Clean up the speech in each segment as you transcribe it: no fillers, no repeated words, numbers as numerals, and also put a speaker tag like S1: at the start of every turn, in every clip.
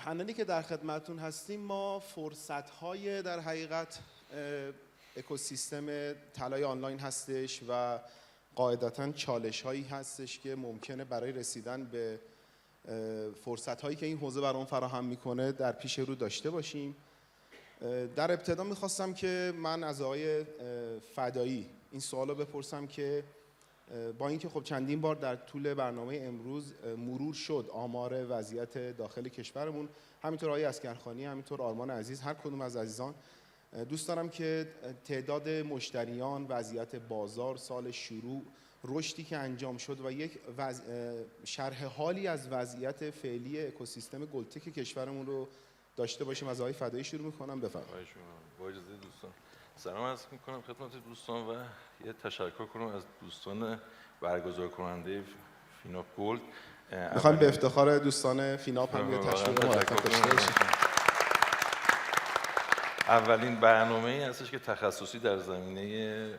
S1: پنلی که در خدمتون هستیم ما فرصت‌های در حقیقت اکوسیستم طلای آنلاین هستش و قاعدتاً چالش‌هایی هستش که ممکنه برای رسیدن به فرصت‌هایی که این حوزه برام فراهم می‌کنه در پیش رو داشته باشیم. در ابتدا می‌خواستم که من از آقای فدایی این سوالو بپرسم که با اینکه خب چندین بار در طول برنامه امروز مرور شد آمار وضعیت داخل کشورمون، همینطور آقای اسگرخانی، همینطور آرمان عزیز، هر کدوم از عزیزان، دوست دارم که تعداد مشتریان، وضعیت بازار، سال شروع، رشدی که انجام شد و یک شرح حالی از وضعیت فعلی اکوسیستم گلتک کشورمون رو داشته باشیم. از آقای فدایی شروع می‌کنم، بفرمایید.
S2: با اجازه دوستان سلام عرض می‌کنم خدمت دوستان و یه تشکر کنم از دوستان برگزار کننده فیناپ گلد.
S1: می‌خوایم به افتخار دوستان فیناپ هم یه تشکر مرتب داشته باشیم.
S2: اولین برنامه‌ای هستش که تخصصی در زمینه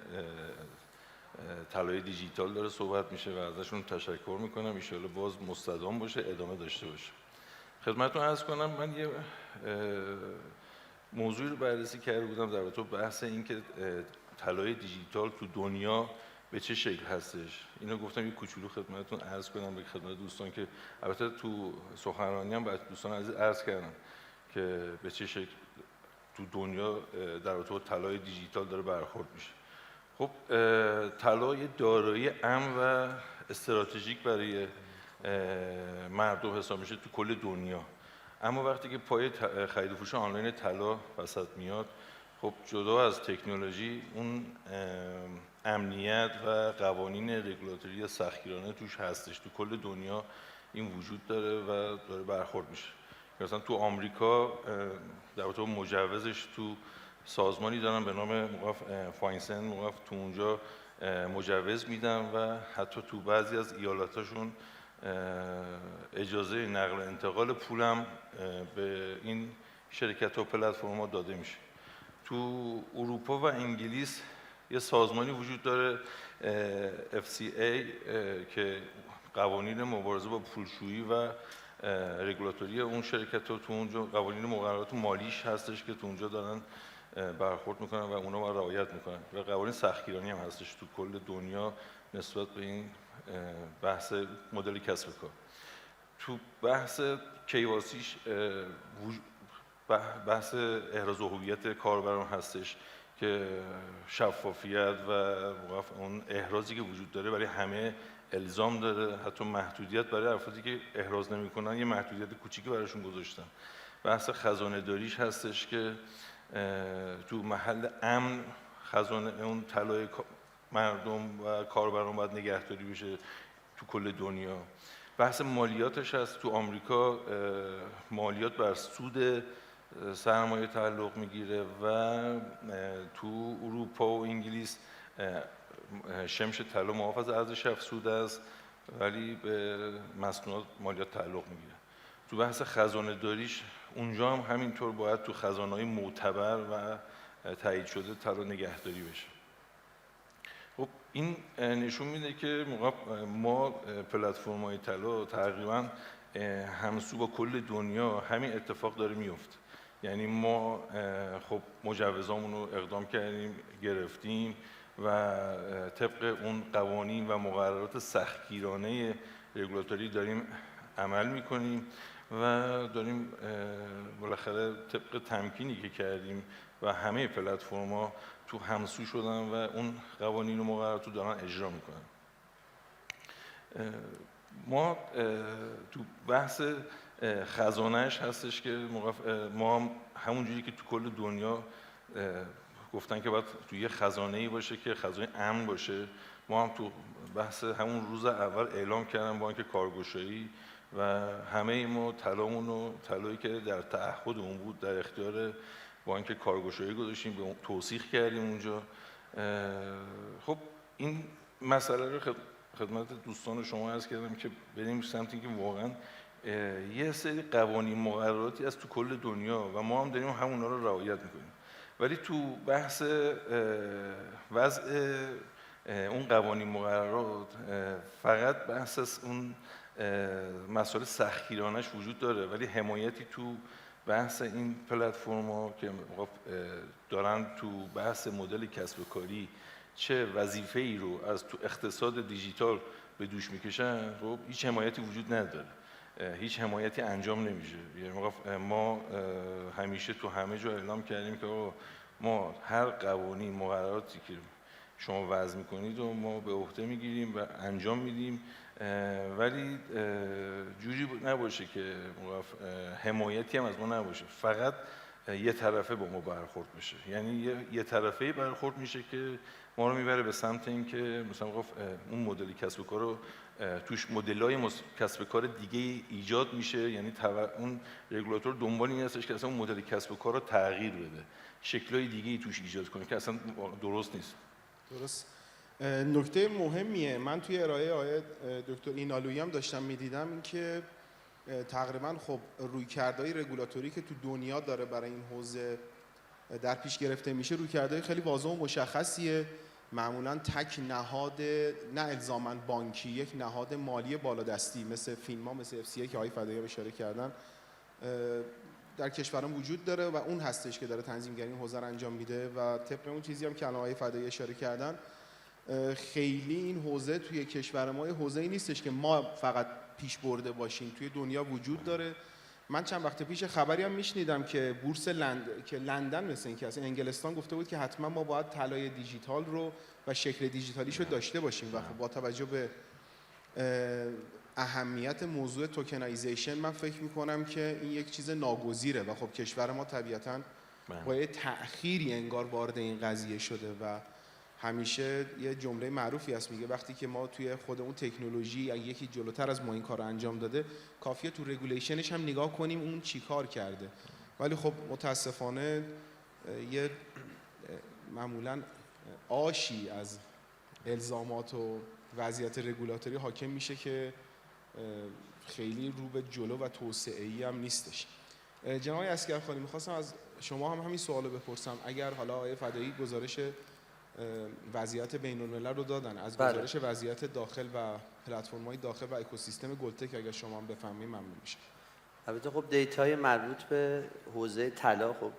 S2: طلای دیجیتال داره صحبت میشه و ازشون تشکر میکنم. ان شاءالله باز مستدام باشه، ادامه داشته باشه. خدمتتون عرض کنم من یه موضوعی رو بررسی کرده بودم در رابطه با بحث این که طلای دیجیتال تو دنیا به چه شکل هستش. اینو گفتم یه کوچولو خدمتتون عرض کنم به خدمت دوستان که البته تو سخنرانی هم به دوستان عزیز عرض کردم که به چه شکل تو دنیا در رابطه با طلای دیجیتال داره برخورد میشه. خب طلا یه دارایی امن و استراتژیک برای مردم حساب میشه تو کل دنیا. اما وقتی که پای خرید و فروش آنلاین طلا وسط میاد، خب جدا از تکنولوژی اون امنیت و قوانین رگولاتوری سختگیرانه توش هستش. تو کل دنیا این وجود داره و داره برخورد میشه. مثلا تو آمریکا در رابطه با مجوزش تو سازمانی دارن به نام فاینسن موقف تو اونجا مجوز میدن و حتی تو بعضی از ایالتاشون اجازه نقل و انتقال پولم به این شرکت و پلتفرم‌ها داده میشه. تو اروپا و انگلیس یه سازمانی وجود داره FCA که قوانین مبارزه با پولشویی و رگولاتوری اون شرکت ها تو اونجا قوانین مقررات مالیش هستش که تو اونجا دارن برخورد میکنن و اونا رو رعایت میکنن و قوانین سختگیرانی هم هستش تو کل دنیا نسبت به این بحث مدل کسب کار. تو بحث کیواسیش بحث احراز هویت کاربران هستش که شفافیت و اون احرازی که وجود داره برای همه الزام داره، حتی محدودیت برای افرادی که احراز نمی‌کنن یه محدودیت کوچیکی براشون گذاشتن. بحث خزانه داریش هستش که تو محل امن خزانه اون طلای مردم و کاربران باید نگهداری بشه تو کل دنیا. بحث مالیاتش هست. تو آمریکا مالیات بر سود سرمایه تعلق میگیره و تو اروپا و انگلیس شمش طلا معاف از ارزش افزوده است ولی به مصنوعات مالیات تعلق میگیره. تو بحث خزانه داریش اونجا هم همینطور باید تو خزانه‌های معتبر و تایید شده طلا نگهداری بشه. خب این نشون میده که ما پلتفرم‌های طلا تقریبا همسو با کل دنیا همین اتفاق داره میفته. یعنی ما خب مجوزامون رو اقدام کردیم، گرفتیم و طبق اون قوانین و مقررات سختگیرانه رگولاتوری داریم عمل میکنیم و داریم بالاخره طبق تمکینی که کردیم و همه پلتفرم‌ها تو همسو شدن و اون قوانین و مقررات رو دارن اجرا میکنن. ما تو بحث خزانهش هستش که ما همونجوری که تو کل دنیا گفتن که باید تو یه خزانه‌ای باشه که خزانه امن باشه، ما هم تو بحث همون روز اول اعلام کردن بانک کارگشایی و همه ما طلایی که در تعهد اون بود در اختیار بانک کارگشایی گذاشتیم، به اون توثیق کردیم اونجا. خب این مسئله رو خدمت دوستان شما عرض کردم که بریم سمتی که واقعا یه سری قوانین مقرراتی از تو کل دنیا و ما هم داریم همونا رو رعایت میکنیم، ولی تو بحث وضع اون قوانین مقررات فقط بحث از اون مسائل سختگیرانش وجود داره، ولی حمایتی تو بحث این پلتفرم‌ها که دارن تو بحث مدل کسب و کاری چه وظیفه‌ای رو از تو اقتصاد دیجیتال به دوش میکشن، خب هیچ حمایتی وجود نداره، هیچ حمایتی انجام نمیشه. ما همیشه تو همه جا اعلام کردیم که ما هر قوانین مقرراتی که شما وضع میکنید و ما به عهده میگیریم و انجام میدیم، ولی جوری نباشه که حمایتی هم از ما نباشه، فقط یه طرفه با ما برخورد بشه. یعنی یه طرفه برخورد میشه که ما رو میبره به سمت این که مثلا اون مدلی کسب و کار رو توش مدل‌های کسب و کار دیگه ایجاد میشه، یعنی اون رگولاتور دنبال این هستش که اصلا اون مدل کسب و کار رو تغییر بده، شکل‌های دیگه‌ای توش ایجاد کنه که اصلا درست نیست.
S1: درست. نکته مهمیه، من توی ارائه آقای دکتر اینالویی هم داشتم میدیدم، این که تقریبا خب رویکردهای رگولاتوری که تو دنیا داره برای این حوزه در پیش گرفته میشه رویکردهای خیلی واضح و مشخصیه. معمولا تک نهاد، نه الزاماً بانکی، یک نهاد مالی بالادستی مثل فینما، مثل FCA که آقای فدایی اشاره کردن در کشوران وجود داره و اون هستش که داره تنظیمگری این حوزه رو انجام میده. و طبق اون چیزی هم که الان آقای فدایی اشاره کردن، خیلی این حوزه توی کشور ما حوزه‌ای نیستش که ما فقط پیش برده باشیم، توی دنیا وجود داره. من چند وقت پیش خبری هم میشنیدم که بورس لندن مثل این که اصلا انگلستان گفته بود که حتما ما باید طلای دیجیتال رو و شکل دیجیتالیش رو داشته باشیم و خب با توجه به اهمیت موضوع توکنایزیشن من فکر میکنم که این یک چیز ناگزیره و خب کشور ما طبیعتاً با یه تأخیری انگار وارد این قضیه شده و همیشه یه جمله معروفی هست میگه وقتی که ما توی خود اون تکنولوژی یکی جلوتر از ما این کار رو انجام داده، کافیه تو رگولیشنش هم نگاه کنیم اون چی کار کرده. ولی خب متاسفانه یه معمولاً آشی از الزامات و وضعیت رگولاتوری حاکم میشه که خیلی رو به جلو و توسعه‌ای هم نیستش. جناب عسگرخانی، می‌خواستم از شما هم همین سوالو بپرسم. اگر حالا آقای فدایی گزارش وضعیت بین‌الملل رو دادن، از گزارش وضعیت داخل و پلتفرم‌های داخل و اکوسیستم گلتک اگر شما هم بفهمید ممنون میشه.
S3: البته خب دیتای مربوط به حوزه طلا خب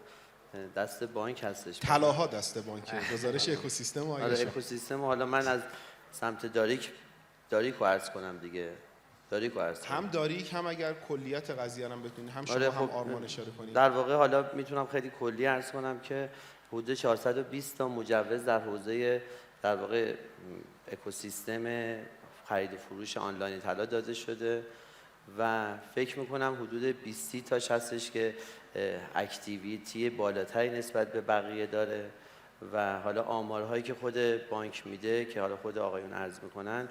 S3: دست بانک هستش.
S1: طلاها دست بانکه، گزارش اکوسیستم
S3: آره اکوسیستم. حالا من از سمت داریک رو عرض کنم دیگه. داریک رو عرض کنم.
S1: هم داریک هم اگر کلیت قضیه رو بتونید، هم شما
S3: آره
S1: هم
S3: خب
S1: آرمان اشاره کنید.
S3: در واقع حالا میتونم خیلی کلی عرض کنم که حدود 420 تا مجوز در حوزه در واقع اکوسیستم خرید و فروش آنلاین طلا داده شده و فکر میکنم حدود 20 تاش هستش که اکتیویتی بالاتری نسبت به بقیه داره و حالا آمارهایی که خود بانک میده که حالا خود آقایون عرض میکنن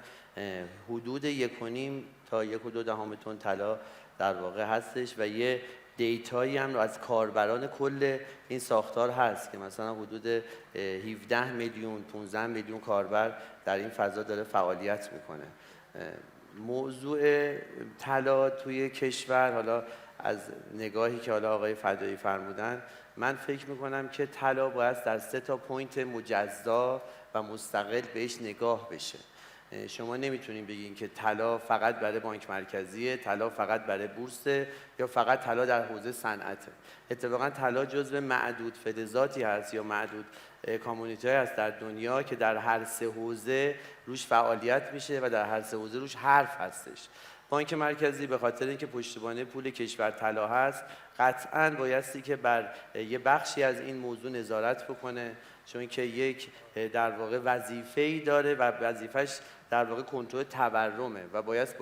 S3: حدود 1.5 تا 1.2 تن طلا در واقع هستش و یه دیتایی هم از کاربران کل این ساختار هست که مثلا حدود 17 میلیون 15 میلیون کاربر در این فضا داره فعالیت میکنه. موضوع طلا توی کشور، حالا از نگاهی که حالا آقای فدایی فرمودن، من فکر میکنم که طلا باید در 3 تا پوینت مجزا و مستقل بهش نگاه بشه. شما نمیتونین بگین که طلا فقط برای بانک مرکزیه، طلا فقط برای بورسه یا فقط طلا در حوزه صنعته. اتفاقا طلا جزو معدود فلزاتی هست یا معدود کامیونیتی هست در دنیا که در هر 3 حوزه روش فعالیت میشه و در هر 3 حوزه روش حرف هستش. بانک مرکزی به خاطر اینکه پشتیبانی پول کشور طلا هست، قطعاً بایستی که بر یه بخشی از این موضوع نظارت بکنه، چون که یک در واقع وظیفه‌ای داره و وظیفش در واقع کنترل تورمه و باید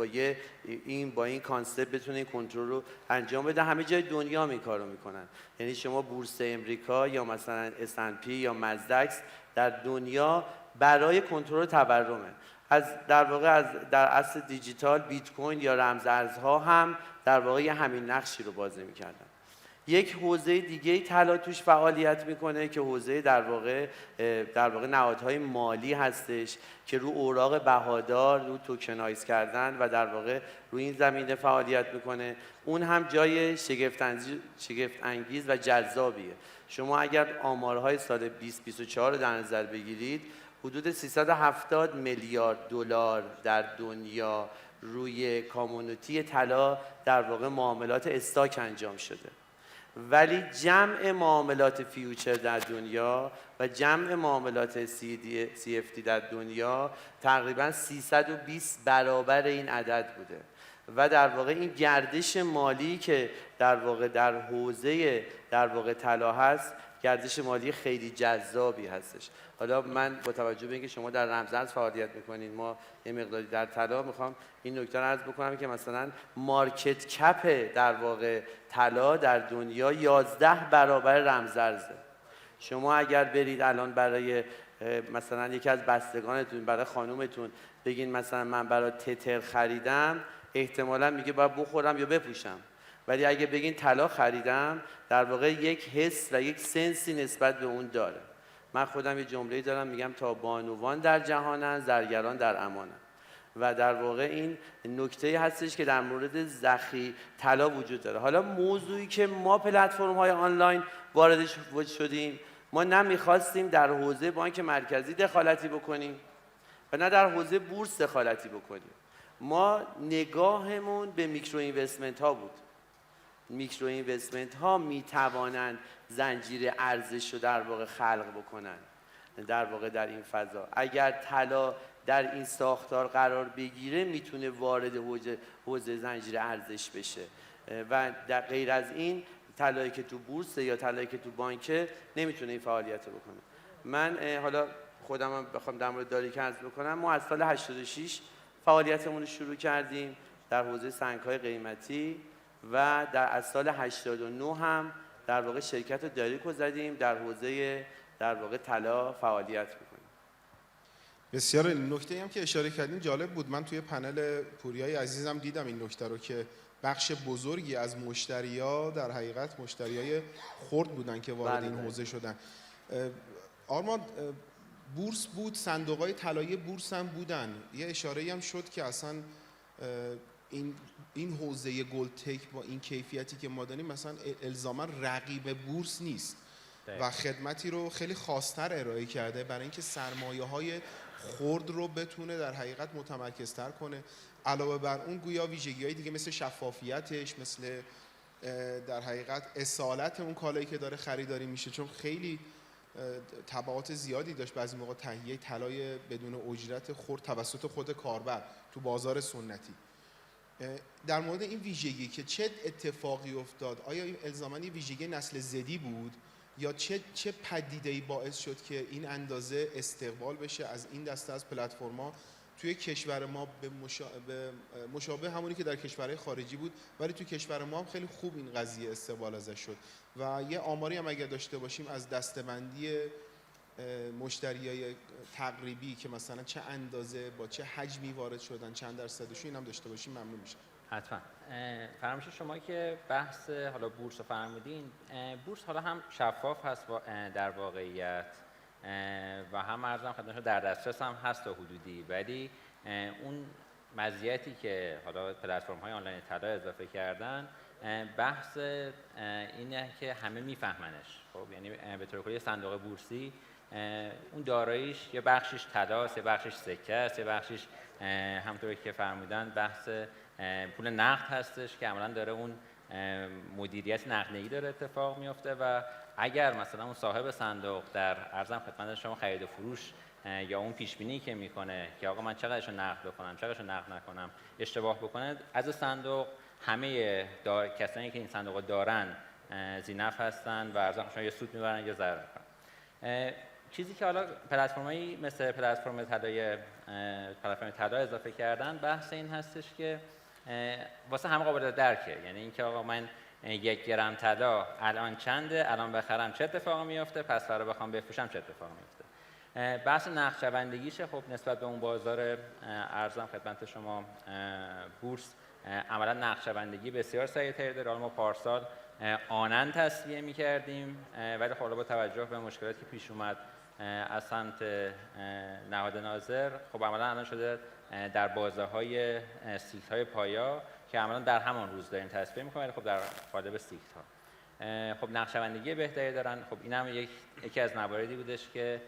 S3: با این کانسپت بتونه این کنترل رو انجام بده. همه جای دنیا این کارو میکنن. یعنی شما بورس امریکا یا مثلا S&P یا مزدکس در دنیا برای کنترل تورمه. در واقع در اصل دیجیتال بیت کوین یا رمز ارزها هم در واقع همین نقشی رو بازی میکردن. یک حوزه دیگه طلا توش فعالیت میکنه که حوزه در واقع نهادهای مالی هستش که رو اوراق بهادار، رو توکنایز کردن و در واقع رو این زمینه فعالیت میکنه. اون هم جای شگفت انگیز و جذابیه. شما اگر آمارهای سال 2024 رو در نظر بگیرید، حدود 370 میلیارد دلار در دنیا روی کامونیتی طلا در واقع معاملات استاک انجام شده، ولی جمع معاملات فیوچر در دنیا و جمع معاملات CFD در دنیا تقریبا 320 برابر این عدد بوده و در واقع این گردش مالی که در واقع در حوزه در واقع طلا هست گردش مالی خیلی جذابی هستش. حالا من با توجه به اینکه شما در رمزارز فعالیت میکنین، ما یه مقداری در طلا، میخوام این نکته رو عرض بکنم که مثلا مارکت کپ در واقع طلا در دنیا 11 برابر رمزارزه. شما اگر برید الان برای مثلا یکی از بستگانتون، برای خانومتون بگین مثلا من برای تتر خریدم، احتمالا میگه باید بخورم یا بپوشم، ولی اگه بگین طلا خریدم، در واقع یک حس و یک سنسی نسبت به اون داره. من خودم یه جمله‌ای دارم میگم تا بانوان در جهانن، زرگران در امانن، و در واقع این نکته هستش که در مورد طلا وجود داره. حالا موضوعی که ما پلتفرم‌های آنلاین واردش شدیم، ما نمیخواستیم در حوزه بانک مرکزی دخالتی بکنیم و نه در حوزه بورس دخالتی بکنیم. ما نگاهمون به میکرو اینوستمنت ها بود. میکرو اینوستمنت ها میتوانند زنجیره ارزش رو در واقع خلق بکنن در واقع در این فضا. اگر طلا در این ساختار قرار بگیره میتونه وارد حوزه زنجیره ارزش بشه و در غیر از این طلایی که تو بورس یا طلایی که تو بانکه نمیتونه این فعالیت رو بکنه. من حالا خودم هم بخوام در مورد داریک عرض بکنم، ما از سال 86 فعالیتمون رو شروع کردیم در حوزه سنگ‌های قیمتی و از سال 89 هم در واقع شرکت داریک رو زدیم در حوزه در واقع طلا فعالیت میکنیم.
S1: بسیار. نکته هم که اشاره کردین جالب بود. من توی پنل پوریای عزیزم دیدم این نکته رو که بخش بزرگی از مشتری‌ها در حقیقت مشتریای خرد بودن که وارد این حوزه شدن. آرمان، بورس بود، صندوق‌های طلایی بورس هم بودن. یه اشاره‌ای هم شد که اصلا این حوزه گلدتک با این کیفیتی که ما داریم مثلا الزاما رقیب بورس نیست و خدمتی رو خیلی خاص‌تر ارائه کرده برای اینکه سرمایه‌های خرد رو بتونه در حقیقت متمرکزتر کنه. علاوه بر اون گویا ویژگی‌های دیگه مثل شفافیتش، مثل در حقیقت اصالت اون کالایی که داره خریداری میشه، چون خیلی تبعات زیادی داشت بعضی موقع تهیه طلای بدون اجرت خرد توسط خود کاربر تو بازار سنتی. در مورد این ویژگی که چه اتفاقی افتاد، آیا این الزاماً ویژگی نسل زدی بود یا چه پدیده‌ای باعث شد که این اندازه استقبال بشه از این دسته از پلتفرم‌ها توی کشور ما به مشابه همونی که در کشورهای خارجی بود، ولی توی کشور ما هم خیلی خوب این قضیه استقبال ازش شد و یه آماری هم اگر داشته باشیم از دسته‌بندی مشتریای تقریبی که مثلا چه اندازه با چه حجمی وارد شدن، چند درصدشون، این هم داشته باشیم ممنون میشه.
S4: حتما. فرمایش شما که بحث حالا بورس رو فرمودین، بورس حالا هم شفاف هست در واقعیت و هم ارزم خدمتتون در دسترس هم هست تا حدودی، ولی اون مزیتی که حالا پلتفرم‌های آنلاین طلا اضافه کردن بحث اینه که همه میفهمنش. خب یعنی به طور کلی صندوق بورسی اون داراییش یه بخشش طلاست، یه بخشش سکه است، یه بخشش همونطوری که فرمودن بحث پول نقد هستش که عملاً داره اون مدیریت نقدینگی داره اتفاق میفته و اگر مثلا اون صاحب صندوق در ارزم خدمت شما خرید و فروش یا اون پیش بینی که میکنه که آقا من چقدرشو نقد بکنم چقدرشو نقد نکنم اشتباه بکنه، از صندوق همه کسانی که این صندوق دارن ذی‌نفع هستن و ارزم شما یا سود میبرن یا ضرر میکنن. چیزی که حالا پلتفرمایی مثل پلتفرم طلا اضافه کردن بحث این هستش که واسه همه قابل درکه، یعنی اینکه آقا من 1 گرم طلا الان چنده، الان بخرم چه اتفاقی میفته، پس فردا بخوام بفروشم چه اتفاقی میفته. بحث نقدشبندگیشه. خب نسبت به اون بازار ارزم خدمت شما بورس عملا نقدشبندگی بسیار سریع‌تری داره. حالا ما پارسال آنن تصویه می‌کردیم، ولی خب با توجه به مشکلاتی که پیش اومد از سمت نهاد ناظر، خب عملا الان شده در بازارهای سیکت‌های پایا که عملا در همان روز داریم تصویه می‌کنیم، ولی خب در قالب سیکت‌ها خب نقدشبندگی بهتری دارن. خب این هم یکی از مواردی بودش که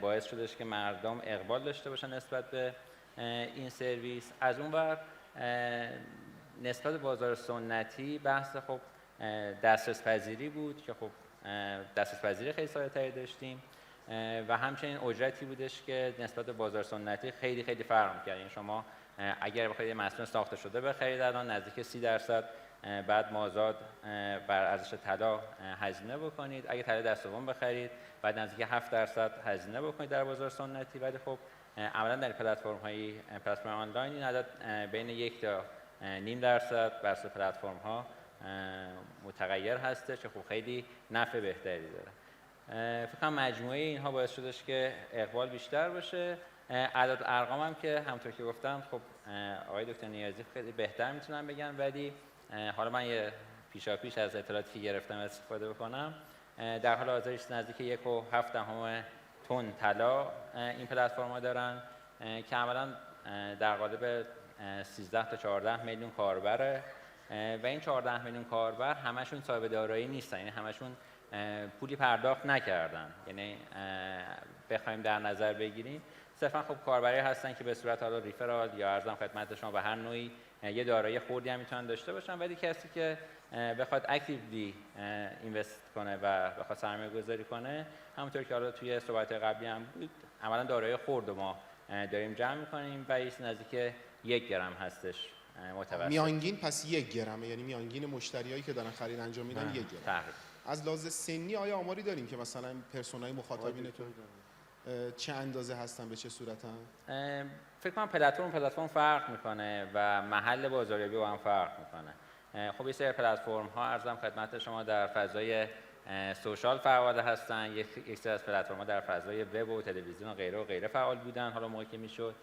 S4: باعث شدش که مردم اقبال داشته باشن نسبت به این سرویس. از اون ور نسبت به بازار سنتی بحث خب دسترس پذیری بود که خب دسترس پذیری خیلی ساده‌تری داشتیم و همچنین اجرتی بودش که نسبت به بازار سنتی خیلی خیلی فرق می‌کرد. یعنی شما اگر بخواید یه مسکن ساخته شده بخرید الان نزدیک 30% بعد مازاد بر ارزش طلا هزینه بکنید. اگه طلا دست دوم بخرید بعد نزدیک 7% هزینه بکنید در بازار سنتی. ولی خب عملاً در پلتفرم آنلاین این عدد بین 1 تا 0.5% بر اساس پلتفرم‌ها متغیر هستش که خب خیلی نفع بهتری داره. فکر کنم مجموعه اینها باعث شدش که اقبال بیشتر بشه. اعداد ارقام هم که همونطور که گفتم خب آقای دکتر نیازی خیلی بهتر میتونن بگن، ولی حالا من یه پیشاپیش از اطلاعاتی که گرفتم استفاده بکنم. در حال حاضر نزدیک 1.7 تن طلا این پلتفرم‌ها دارن که عملاً در قالب 13 تا 14 میلیون کاربره و این 14 میلیون کاربر همشون صاحب دارایی نیستن، یعنی همشون پولی پرداخت نکردن. یعنی بخوایم در نظر بگیریم صرفا خب کاربری هستن که به صورت حالا ریفرال یا ارزم خدمت شما به هر نوعی یه دارایی خوردی هم میتونن داشته باشن، ولی کسی که بخواد اکتیولی اینوست کنه و بخواد سرمایه گذاری کنه، همونطور که حالا توی صحبت قبلی هم بود، عملا دارایی خورد ما داریم جمع میکنیم و این نزدیک 1 گرم هستش متوسط.
S1: میانگین پس 1 گرمه، یعنی میانگین مشتریایی که دارن خرید انجام میدن 1 گرم.
S4: تقریبا.
S1: از لحاظ سنی آیا آماری داریم که مثلا پرسونای مخاطبینتون چه اندازه هستن، به چه صورتن؟
S4: فکر کنم پلتفرم فرق میکنه و محل بازاریابی با هم فرق میکنه. خب یه سری پلتفرم ها ارزم خدمت شما در فضای سوشال فعال هستن، یک سری از پلتفرم ها در فضای وب و تلویزیون و غیره فعال بودن حالا موقعی که میشد.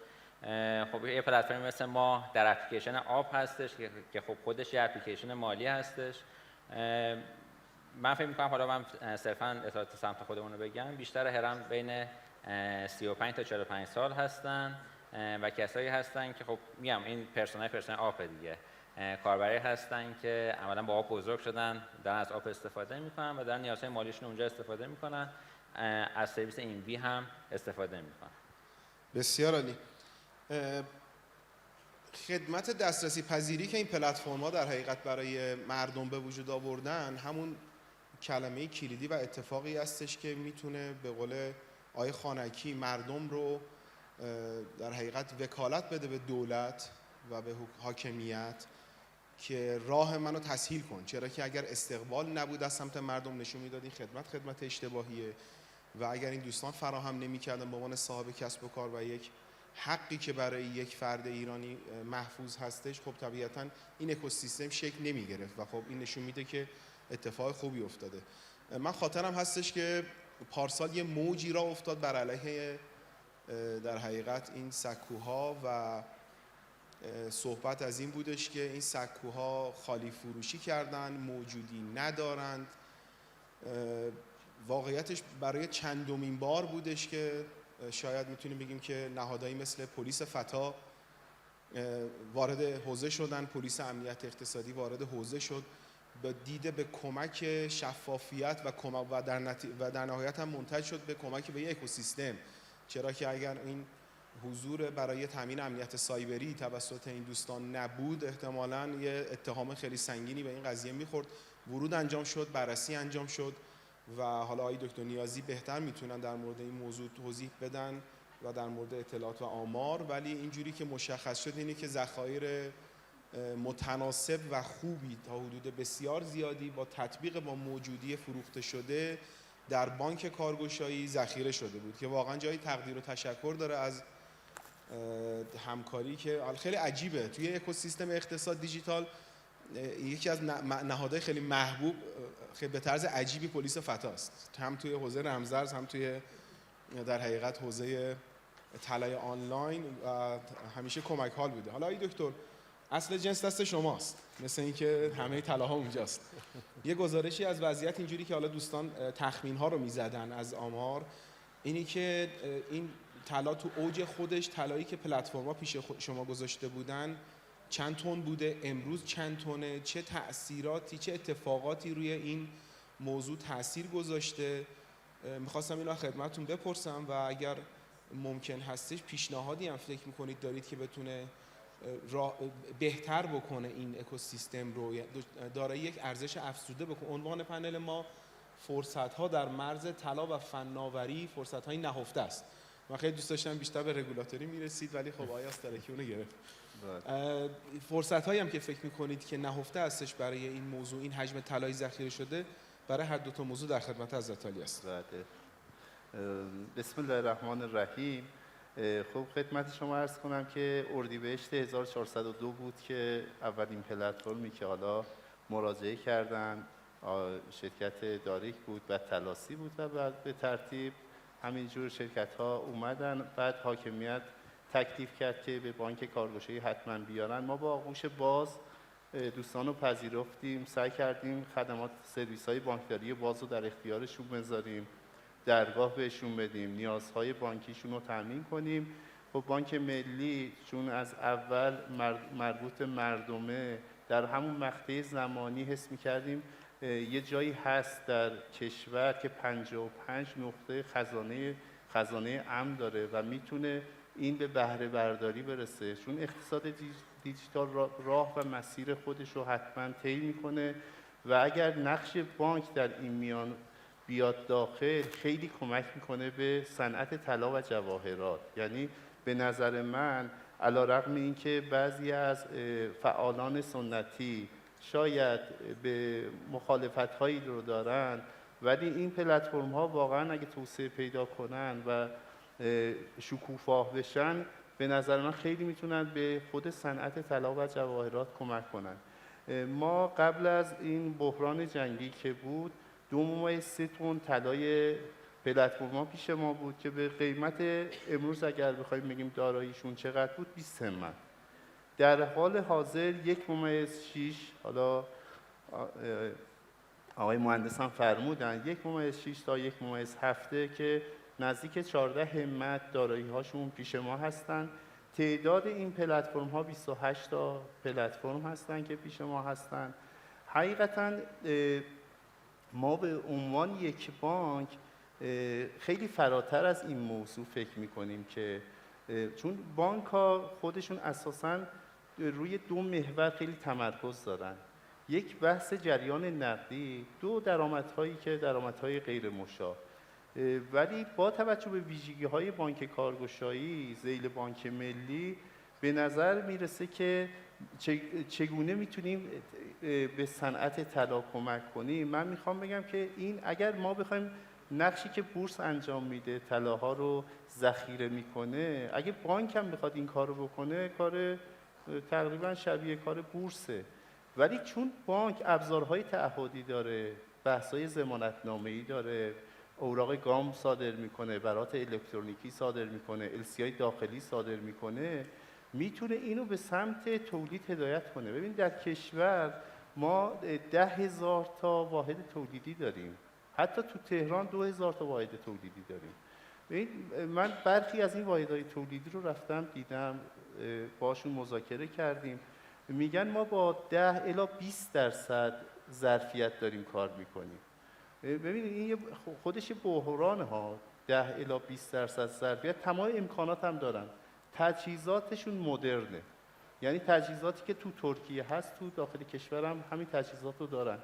S4: خب یه پلتفرم مثل ما در اپلیکیشن آپ هستش که خب خودش یه اپلیکیشن مالی هستش. من فکر می‌کنم حالا من صرفاً اطلاعات سمت خودمون رو بگم، بیشتر هرم بین 35 تا 45 سال هستن و کسایی هستن که خب میگم این پرسونای آپ دیگه، کاربری هستن که عملاً با آپ بزرگ شدن، دارن از آپ استفاده میکنن و دارن نیازهای مالیشون اونجا استفاده میکنن، از سرویس این وی هم استفاده میکنن.
S1: بسیار عالی. خدمت دسترسی پذیری که این پلتفرم‌ها در حقیقت برای مردم به وجود آوردن، همون کلمه کلیدی و اتفاقی هستش که میتونه به قول آقای خانکی مردم رو در حقیقت وکالت بده به دولت و به حاکمیت که راه منو تسهیل کن، چرا که اگر استقبال نبود از سمت مردم نشون میداد این خدمت اشتباهیه و اگر این دوستان فراهم نمی‌کردن به عنوان صاحب کسب و کار و یک حقی که برای یک فرد ایرانی محفوظ هستش، خب طبیعتاً این اکوسیستم شکل نمی‌گرفت و خب این نشون میده که اتفاق خوبی افتاده. من خاطرم هستش که پارسال یه موجی را افتاد بر علیه در حقیقت این سکوها و صحبت از این بودش که این سکوها خالی فروشی کردن، موجودی ندارند. واقعیتش برای چندمین بار بودش که شاید میتونیم بگیم که نهادهایی مثل پلیس فتا وارد حوزه شدن، پلیس امنیت اقتصادی وارد حوزه شد به دیده به کمک شفافیت و در نهایت هم منتج شد به کمک به یک اکوسیستم، چرا که اگر این حضور برای تامین امنیت سایبری توسط این دوستان نبود، احتمالاً یه اتهام خیلی سنگینی به این قضیه میخورد. ورود انجام شد، بررسی انجام شد و حالا آقای دکتر نیازی بهتر میتونن در مورد این موضوع توضیح بدن و در مورد اطلاعات و آمار، ولی اینجوری که مشخص شد اینه که ذخایر متناسب و خوبی تا حدود بسیار زیادی با تطبیق با موجودی فروخته شده در بانک کارگشایی ذخیره شده بود که واقعا جای تقدیر و تشکر داره از همکاری که خیلی عجیبه توی اکوسیستم اقتصاد دیجیتال. یکی از نهادهای خیلی محبوب خیلی به طرز عجیبی پلیس فتاست، هم توی حوزه رمزارز هم توی در حقیقت حوزه طلای آنلاین و همیشه کمک حال بوده. حالا آقای دکتر اصل جنس دست شماست، مثل اینکه همه طلاها اونجاست. یه گزارشی از وضعیت اینجوری که حالا دوستان تخمین ها رو میزدن از آمار، اینی که این طلا تو اوج خودش، طلایی که پلتفرم‌ها پیش شما گذاشته بودن چند تن بوده، امروز چند تنه، چه تأثیراتی چه اتفاقاتی روی این موضوع تأثیر گذاشته، میخواستم اینو خدمتتون بپرسم و اگر ممکن هستش پیشنهادی هم فکر میکنید دارید که بتونه بهتر بکنه این اکوسیستم رو، دارای یک ارزش افزوده بکنه. عنوان پنل ما فرصت‌ها در مرز طلا و فناوری، فرصت‌های نهفته است. من خیلی دوست داشتم بیشتر به رگولاتوری میرسید ولی خب آیاس ترکی اونو گرفت. فرصت‌هایی هم که فکر می‌کنید که نهفته هستش برای این موضوع، این حجم طلایی ذخیره شده، برای هر دو تا موضوع در خدمت حضرت عالی است.
S5: بسم الله الرحمن الرحیم. خب خدمت شما عرض کنم که اردیبهشت 1402 بود که اولین پلتفرمی که حالا مراجعه کردن شرکت داریک بود و تلاسی بود و بعد به ترتیب همینجور شرکت‌ها اومدن. بعد حاکمیت تکلیف کرد که به بانک کارگشایی حتما بیارن. ما با آغوش باز دوستان رو پذیرفتیم، سعی کردیم خدمات سرویس‌های بانکداری باز رو در اختیارشون بذاریم، درگاه بهشون بدیم، نیازهای بانکیشون رو تامین کنیم. خب بانک ملی چون از اول مربوط به مردمه، در همون مقطع زمانی حس می‌کردیم یه جایی هست در کشور که 55 نقطه خزانه امن داره و میتونه این به بهره برداری برسه، چون اقتصاد دیجیتال راه و مسیر خودش رو حتما طی میکنه و اگر نقش بانک در این میان بیاد داخل خیلی کمک میکنه به صنعت طلا و جواهرات. یعنی به نظر من علیرغم اینکه بعضی از فعالان سنتی شاید به مخالفت‌هایی رو دارن، ولی این پلتفرم‌ها واقعا اگه توسعه پیدا کنن و شکوفا بشن، به نظر من خیلی میتونن به خود صنعت طلا و جواهرات کمک کنن. ما قبل از این بحران جنگی که بود 2.3 تن طلای پلتفرم‌ها پیش ما بود که به قیمت امروز اگر بخوایم بگیم داراییشون چقدر بود 20 تومن. در حال حاضر 1.6، حالا آقای مهندس هم فرمودن 1.6 تا 1.7 که نزدیک 14 همت دارایی هاشون پیش ما هستن. تعداد این پلتفرم ها 28 تا پلتفرم هستن که پیش ما هستن. حقیقتا ما به عنوان یک بانک خیلی فراتر از این موضوع فکر میکنیم که چون بانک ها خودشون اساساً روی دو محور خیلی تمرکز دارن. یک بحث جریان نقدی، دو درآمدهایی که درآمدهای غیر مشاع. ولی با توجه به ویژگی‌های بانک کارگشایی ذیل بانک ملی به نظر میرسه که چگونه میتونیم به صنعت طلا کمک کنیم. من میخوام بگم که این اگر ما بخوایم نقشی که بورس انجام میده طلاها رو ذخیره میکنه، اگه بانک هم بخواد این کارو بکنه، کار تقریبا شبیه کار بورسه. ولی چون بانک ابزارهای تعهدی داره، بحث‌های ضمانتنامه‌ای داره، اوراق گام صادر میکنه، برات الکترونیکی صادر میکنه، السی‌های داخلی صادر میکنه، میتونه اینو به سمت تولید هدایت کنه. ببین در کشور ما 10,000 تا واحد تولیدی داریم، حتی تو تهران 2,000 تا واحد تولیدی داریم. من برخی از این واحدهای تولیدی رو رفتم دیدم، باشون مذاکره کردیم، میگن ما با 10 الی 20% ظرفیت داریم کار میکنیم. ببینید این خودش بحرانه ها، 10 الی 20% ظرفیت. تمام امکانات هم دارن، تجهیزاتشون مدرنه، یعنی تجهیزاتی که تو ترکیه هست تو داخل کشورم همین تجهیزات رو دارن.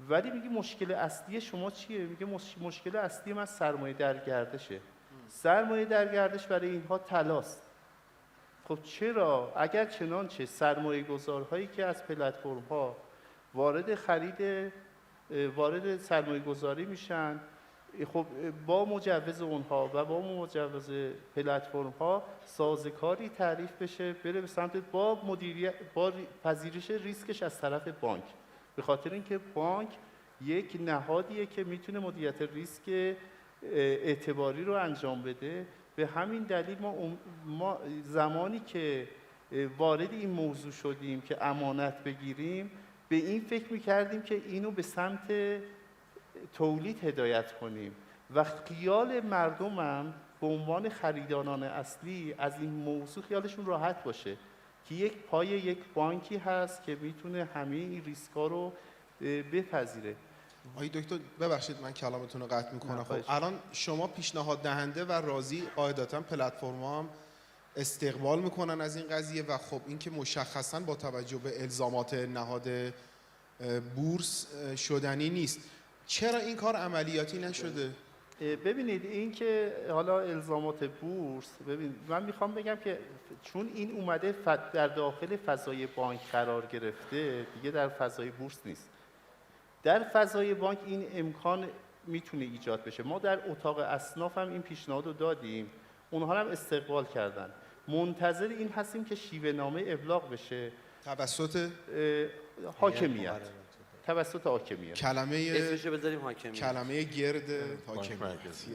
S5: ولی میگه مشکل اصلی شما چیه؟ میگه مشکل اصلی من سرمایه در گردشه. سرمایه در گردش برای اینها طلاست. خب چرا؟ اگر چنانچه سرمایه گذارهایی که از پلتفرم ها وارد سرمایه گذاری میشن، خب با مجوز اونها و با مجوز پلتفرم ها سازوکاری تعریف بشه، بره به سمت با پذیرش ریسکش از طرف بانک. به خاطر اینکه بانک یک نهادیه که میتونه مدیریت ریسک اعتباری رو انجام بده. به همین دلیل ما زمانی که وارد این موضوع شدیم که امانت بگیریم، به این فکر میکردیم که اینو به سمت تولید هدایت کنیم و خیال مردمم به عنوان خریداران اصلی از این موضوع خیالشون راحت باشه که یک پای یک بانکی هست که میتونه همه این ریسکا رو بپذیره.
S1: آقای دکتر ببخشید من کلامتون رو قطع میکنم. خب الان شما پیشنهاد دهنده و راضی قاعدتا پلتفرم‌ها هم استقبال میکنن از این قضیه و خب این که مشخصا با توجه به الزامات نهاد بورس شدنی نیست. چرا این کار عملیاتی نشده؟
S5: ببینید این که حالا الزامات بورس، ببین من میخوام بگم که چون این اومده در داخل فضای بانک قرار گرفته، دیگه در فضای بورس نیست. در فضای بانک این امکان میتونه ایجاد بشه. ما در اتاق اصناف هم این پیشنهاد رو دادیم، اونها هم استقبال کردن. منتظر این هستیم که شیوه نامه ابلاغ بشه
S1: توسط
S5: حاکمیت، توسط حاکمیت.
S1: کلمه
S3: اسمشو بذاریم حاکمیت.
S1: کلمه گرد
S2: بانک
S1: حاکمیت.
S2: مرکزی.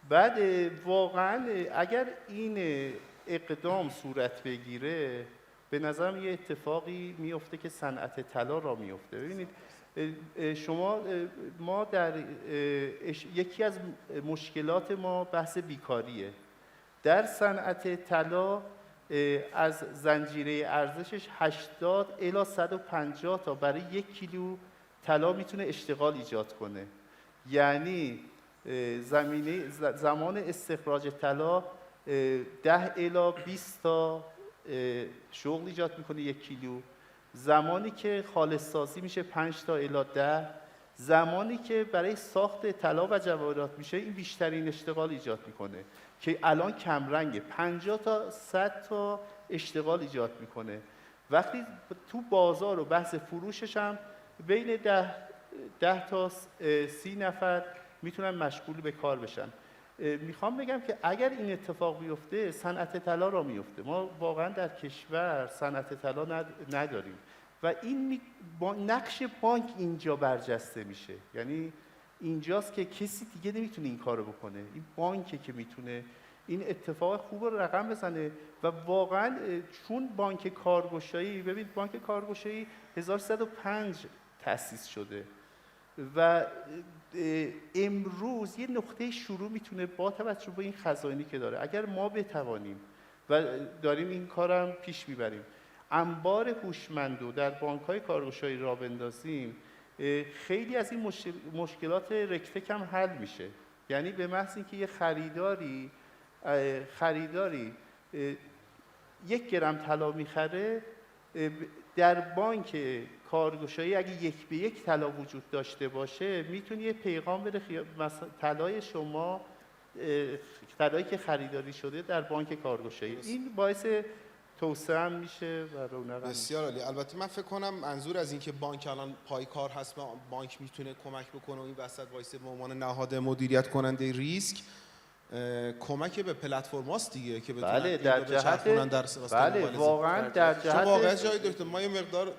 S5: بعد واقعا اگر این اقدام صورت بگیره به نظرم یه اتفاقی میفته که صنعت طلا را میفته. ببینید ما در یکی از مشکلات ما بحث بیکاریه. در صنعت طلا از زنجیره ارزشش 80 الی 150 تا برای 1 کیلو طلا میتونه اشتغال ایجاد کنه. یعنی زمان استخراج طلا 10 الی 20 تا شغل ایجاد میکنه 1 کیلو. زمانی که خالص سازی میشه 5 تا الی 10. زمانی که برای ساخت طلا و جواهرات میشه این بیشترین اشتغال ایجاد میکنه که الان کمرنگه، 50 تا 100 تا اشتغال ایجاد میکنه. وقتی تو بازار و بحث فروشش هم بین 10 تا 30 نفر میتونن مشغول به کار بشن. میخوام بگم که اگر این اتفاق بیفته صنعت طلا را میفته. ما واقعا در کشور صنعت طلا نداریم و این نقش بانک اینجا برجسته میشه. یعنی اینجاست که کسی دیگه نمیتونه این کارو بکنه، این بانکه که میتونه این اتفاق خوب رو رقم بزنه. و واقعا چون بانک کارگشایی، ببینید بانک کارگشایی 1105 تأسیس شده و امروز یه نقطه شروع میتونه با توجه به این خزائنی که داره، اگر ما بتوانیم و داریم این کارم پیش میبریم، انبار هوشمندو در بانک‌های کارگشایی راه بندازیم، خیلی از این مشکلات رکفک هم حل میشه. یعنی به محض اینکه یه خریداری 1 گرم طلا میخره، در بانک کارگشایی اگه 1 به 1 طلا وجود داشته باشه میتونه یه پیغام بده مثلا طلای شما، طلایی که خریداری شده در بانک کارگشایی. این باعث توسعه هم میشه و رونق.
S1: بسیار عالی. البته من فکر کنم منظور از این که بانک الان پای کار هست و بانک میتونه کمک بکنه و این وسط وایسه به عنوان نهاد مدیریت کننده ریسک کمک به پلتفرم‌هاست دیگه که بتونن
S5: بله در جهت واقعا در جهت
S1: واقعا جای دکتر ما یه مقدار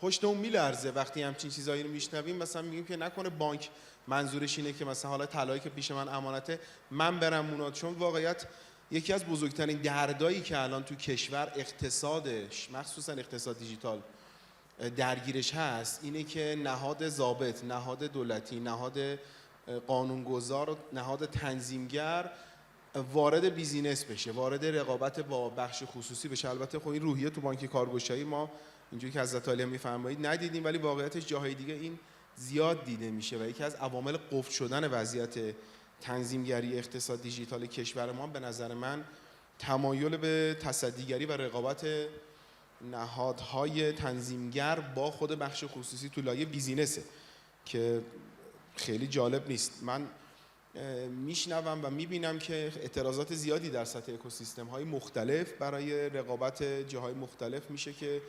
S1: پشتمون میلرزه وقتی همچین چیزایی رو میشنویم. مثلا میگیم که نکنه بانک منظورش اینه که مثلا حالا طلایی که پیش من امانته من برم اونها، چون واقعیت یکی از بزرگترین دردایی که الان تو کشور اقتصادش مخصوصا اقتصاد دیجیتال درگیرش هست اینه که نهاد ضابط، نهاد دولتی، نهاد قانونگذار و نهاد تنظیمگر وارد بیزینس بشه، وارد رقابت با بخش خصوصی بشه. البته خب این روحیه تو بانک کارگشایی ما اینجوری که حضرت عالی میفرمایید ندیدیم، ولی واقعیتش جاهای دیگه این زیاد دیده میشه و یکی از عوامل قفل شدن وضعیت تنظیمگری اقتصاد دیجیتال کشور ما به نظر من تمایل به تصدیگری و رقابت نهادهای تنظیمگر با خود بخش خصوصی تو لایه بیزینسه که خیلی جالب نیست. من میشنوم و میبینم که اعتراضات زیادی در سطح اکوسیستم های مختلف برای رقابت جاهای مختلف میشه که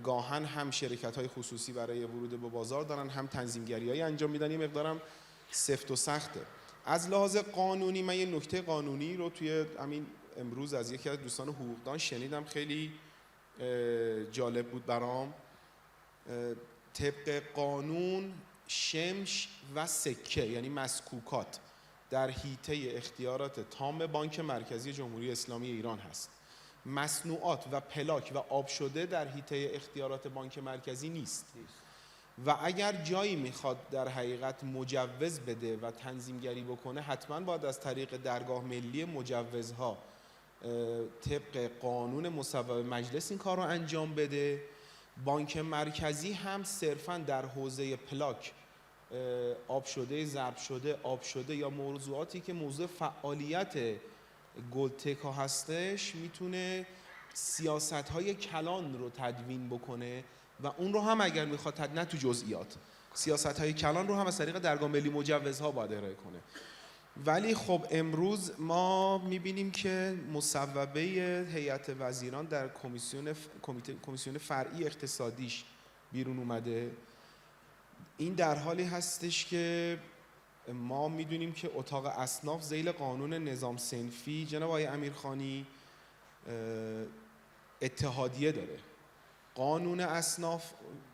S1: گاهن هم شرکت های خصوصی برای ورود به بازار دارن، هم تنظیمگری های انجام میدن. یه مقدارم سفت و سخته. از لحاظ قانونی من یه نکته قانونی رو توی همین امروز از یکی از دوستان حقوقدان شنیدم، خیلی جالب بود برام. طبق قانون شمش و سکه یعنی مسکوکات در حیطه اختیارات تام بانک مرکزی جمهوری اسلامی ایران هست. مصنوعات و پلاک و آب شده در حیطه اختیارات بانک مرکزی نیست و اگر جایی میخواد در حقیقت مجوز بده و تنظیمگری بکنه حتما باید از طریق درگاه ملی مجوزها طبق قانون مصوب مجلس این کار رو انجام بده. بانک مرکزی هم صرفاً در حوزه پلاک، آب شده، ضرب شده، آب شده یا موضوعاتی که موضوع فعالیت گلتکا هستش میتونه سیاست‌های کلان رو تدوین بکنه و اون رو هم اگر میخواد نه تو جزئیات، سیاست‌های کلان رو هم از طریق درگاه ملی مجوزها باید ارائه کنه. ولی خب امروز ما میبینیم که مصوبه هیئت وزیران در کمیسیون فرعی اقتصادیش بیرون اومده. این در حالی هستش که ما میدونیم که اتاق اصناف ذیل قانون نظام صنفی جناب آقای امیرخانی اتحادیه داره. قانون اصناف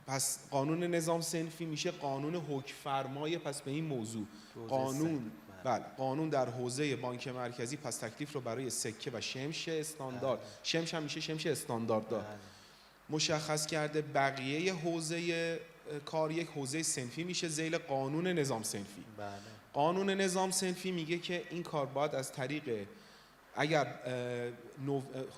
S1: پس قانون نظام صنفی میشه قانون حکمفرمای پس به این موضوع قانون در حوزه بانک مرکزی پس تکلیف رو برای سکه و شمش استاندارد، شمش هم میشه شمش استاندارددار مشخص کرده. بقیه حوزه کار یک حوزه صنفی میشه ذیل قانون نظام صنفی. قانون نظام صنفی میگه که این کار باید از طریق اگر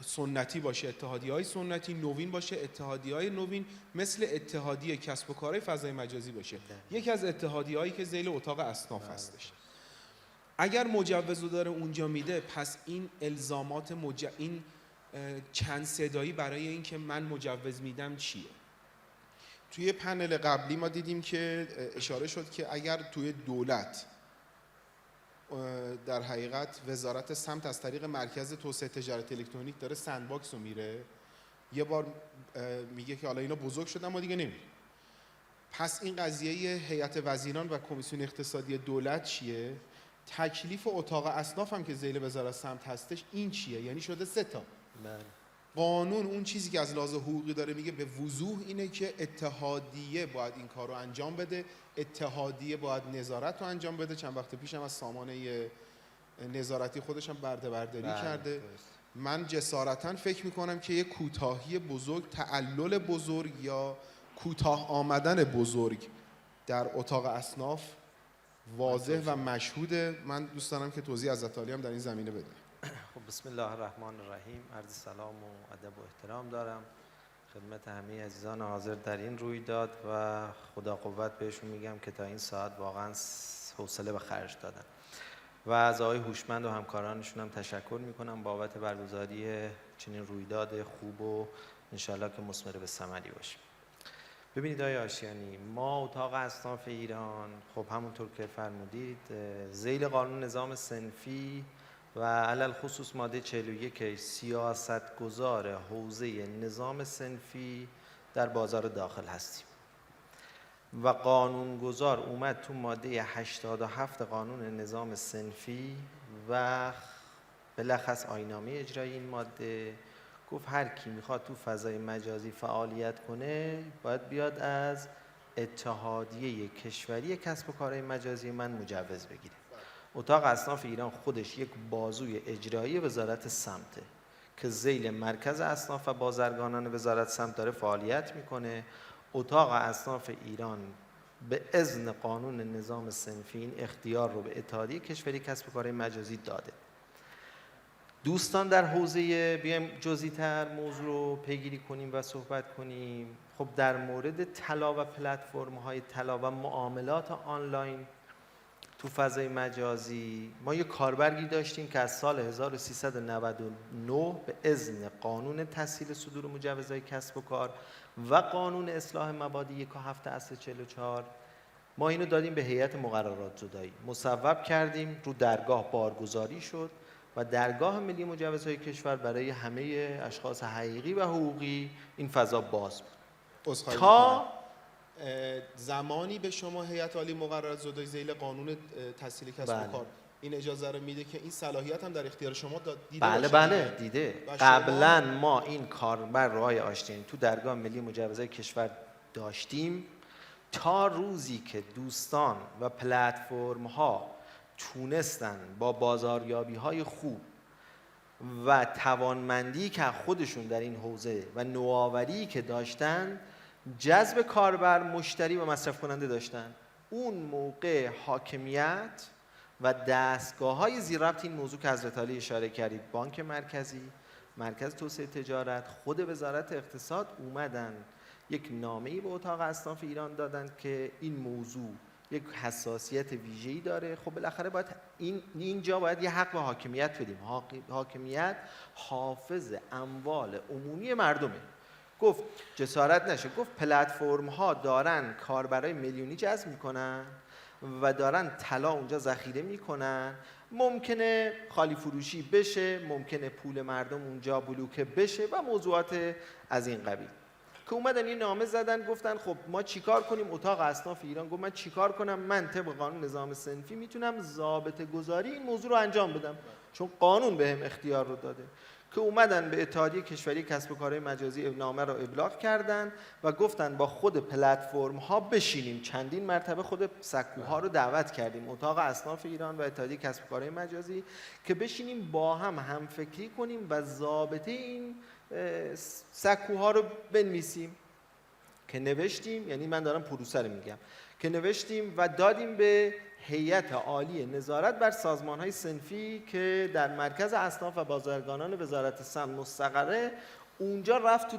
S1: سنتی باشه اتحادیه‌های سنتی، نوین باشه اتحادیه‌های نوین، مثل اتحادیه کسب و کارهای فضای مجازی باشه. یکی از اتحادیه‌هایی که ذیل اتاق اصناف هستش. اگر مجوز رو داره اونجا میده، پس این الزامات این چند صدایی برای این که من مجوز میدم چیه؟ توی پنل قبلی ما دیدیم که اشاره شد که اگر توی دولت در حقیقت وزارت سمت از طریق مرکز توسعه تجارت الکترونیک داره سندباکس رو میره، یه بار میگه که حالا اینا بزرگ شدن ما دیگه نمیریم. پس این قضیه هیئت وزیران و کمیسیون اقتصادی دولت چیه؟ تکلیف اتاق اصناف هم که ذیل وزارت سمت هستش این چیه؟ یعنی شده 3 تا. قانون اون چیزی که از لحاظ حقوقی داره میگه به وضوح اینه که اتحادیه باید این کار رو انجام بده، اتحادیه باید نظارت رو انجام بده. چند وقت پیش هم از سامانه نظارتی خودش هم برده‌برداری کرده. من جسارتاً فکر میکنم که یک کوتاهی بزرگ، تعلل بزرگ یا کوتاه آمدن بزرگ در اتاق اصناف واضح و مشهوده. من دوست دارم که توضیح از عطالی هم در این زمینه بده.
S6: خب بسم الله الرحمن الرحیم. عرض سلام و ادب و احترام دارم خدمت همه عزیزان حاضر در این رویداد و خدا قوت بهشون میگم که تا این ساعت واقعا حوصله به خرج دادن و از آقای هوشمند و همکارانشون هم تشکر میکنم بابت برگزاری چنین رویداد خوب و انشالله که مثمر به ثمری باشه. ببینید آقای آشیانی، ما اتاق اصناف ایران خب همونطور که فرمودید ذیل قانون نظام صنفی و علل خصوص ماده 41 سیاستگزار حوزه نظام صنفی در بازار داخل هستیم و قانونگذار اومد تو ماده 87 قانون نظام صنفی و بلخص آیین‌نامه اجرایی این ماده گفت هر کی میخواد تو فضای مجازی فعالیت کنه باید بیاد از اتحادیه کشوری کسب و کارهای مجازی من مجوز بگیره. اتاق اصناف ایران خودش یک بازوی اجرایی وزارت سمته که ذیل مرکز اصناف و بازرگانان وزارت سمت داره فعالیت میکنه. اتاق اصناف ایران به اذن قانون نظام صنفی این اختیار رو به اتحادیه کشوری کسب و کارهای مجازی داده. دوستان در حوزه بیایم جزئی‌تر موضوع رو پیگیری کنیم و صحبت کنیم. خب در مورد طلا و پلتفرم‌های طلا و معاملات آنلاین تو فضای مجازی ما یک کاربرگی داشتیم که از سال 1399 به اذن قانون تسهیل صدور مجوزهای کسب و کار و قانون اصلاح مبادی 1/7 اصل 44 ما اینو دادیم به هیئت مقررات زدایی، مصوب کردیم، رو درگاه بارگذاری شد و درگاه ملی مجوزهای کشور برای همه اشخاص حقیقی و حقوقی این فضا باز بود. تا
S1: زمانی به شما هیئت عالی مقررات زدایی ذیل قانون تسهیل کسب و کار این اجازه رو میده که این صلاحیت هم در اختیار شما دیده
S6: بله
S1: باشه.
S6: دیده. قبلا ما این کاربر رو آقای آشتین تو درگاه ملی مجوزهای کشور داشتیم تا روزی که دوستان و پلتفرم ها تونستن با بازاریابی های خوب و توانمندی که خودشون در این حوزه و نوآوری که داشتن جذب کاربر، مشتری و مصرف کننده داشتن، اون موقع حاکمیت و دستگاه‌های زیر ربط این موضوع که حضرت علی اشاره کردید، بانک مرکزی، مرکز توسعه تجارت، خود وزارت اقتصاد اومدن یک نامه‌ای به اتاق اصناف ایران دادن که این موضوع یک حساسیت ویژه‌ای داره. خب بالاخره باید اینجا باید یه حق و حاکمیت بدیم. حاکمیت حافظ اموال عمومی مردمه. گفت جسارت نشه، گفت پلتفرم ها دارن کاربرای میلیونی جذب میکنن و دارن طلا اونجا ذخیره میکنن، ممکنه خالی فروشی بشه، ممکنه پول مردم اونجا بلوکه بشه و موضوعات از این قبیل. که اومدن یه نامه زدن گفتن خب ما چیکار کنیم؟ اتاق اصناف ایران گفت من چیکار کنم؟ من طبق قانون نظام صنفی میتونم ضابطه گذاری این موضوع رو انجام بدم، چون قانون بهم اختیار رو داده. که اومدن به اتحادیه کشوری کسب و کارهای مجازی نامه رو ابلاغ کردن و گفتن با خود پلتفرم ها بشینیم. چندین مرتبه خود سکوها رو دعوت کردیم، اتاق اصناف ایران و اتحادیه کسب و کارهای مجازی، که بشینیم با هم فکری کنیم و ضابطه این سکوها رو بنویسیم. که نوشتیم، یعنی من دارم پروسه رو میگم، که نوشتیم و دادیم به هیئت عالی نظارت بر سازمان‌های صنفی که در مرکز اصناف و بازرگانان وزارت سمت مستقره. اونجا رفت تو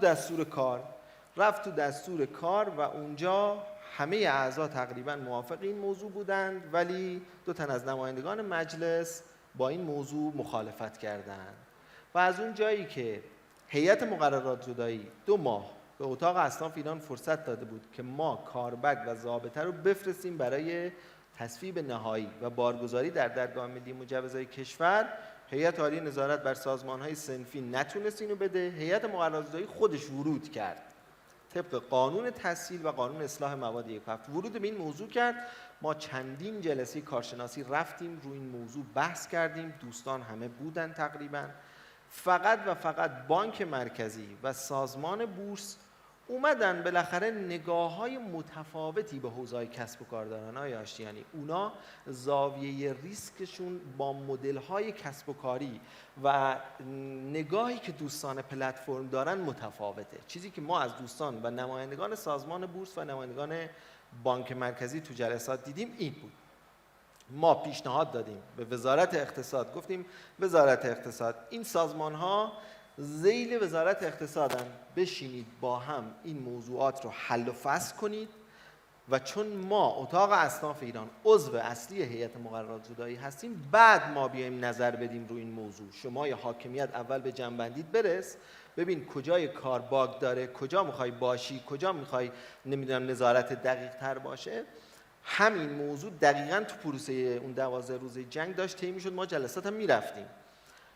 S6: دستور کار و اونجا همه اعضا تقریبا موافق این موضوع بودند، ولی 2 تن از نمایندگان مجلس با این موضوع مخالفت کردند. و از اون جایی که هیئت مقررات زدایی 2 ماه به اتاق اصناف ایران فرصت داده بود که ما کاربگ و ضابطه رو بفرستیم برای تصویب نهایی و بارگذاری در درگاه ملی مجوزهای کشور، هیئت عالی نظارت بر سازمان‌های صنفی نتونست اینو بده. هیئت مقررات زدایی خودش ورود کرد طبق قانون تسهیل و قانون اصلاح مواد 17 ورود به این موضوع کرد. ما چندین جلسه کارشناسی رفتیم روی این موضوع بحث کردیم، دوستان همه بودن تقریبا. فقط بانک مرکزی و سازمان بورس اومدن بالاخره نگاه‌های متفاوتی به حوزه‌های کسب و کار دارن. آقای آشتیانی، اونا زاویه ریسکشون با مدل‌های کسب و کاری و نگاهی که دوستان پلتفرم دارن متفاوته. چیزی که ما از دوستان و نمایندگان سازمان بورس و نمایندگان بانک مرکزی تو جلسات دیدیم این بود. ما پیشنهاد دادیم به وزارت اقتصاد، گفتیم وزارت اقتصاد این سازمان‌ها ذیل وزارت اقتصادن، بشینید با هم این موضوعات رو حل و فصل کنید و چون ما اتاق اصناف ایران عضو اصلی هیئت مقررات زدایی هستیم، بعد ما بیایم نظر بدیم روی این موضوع. شما یا حاکمیت اول به جنبندیت برس، ببین کجای کار باگ داره، کجا میخوای باشی، کجا میخوای نمیدونم نظارت دقیق تر باشه. همین موضوع دقیقاً تو پروسه اون 12 روزه جنگ داشت طی میشد. ما جلسات هم میرفتیم.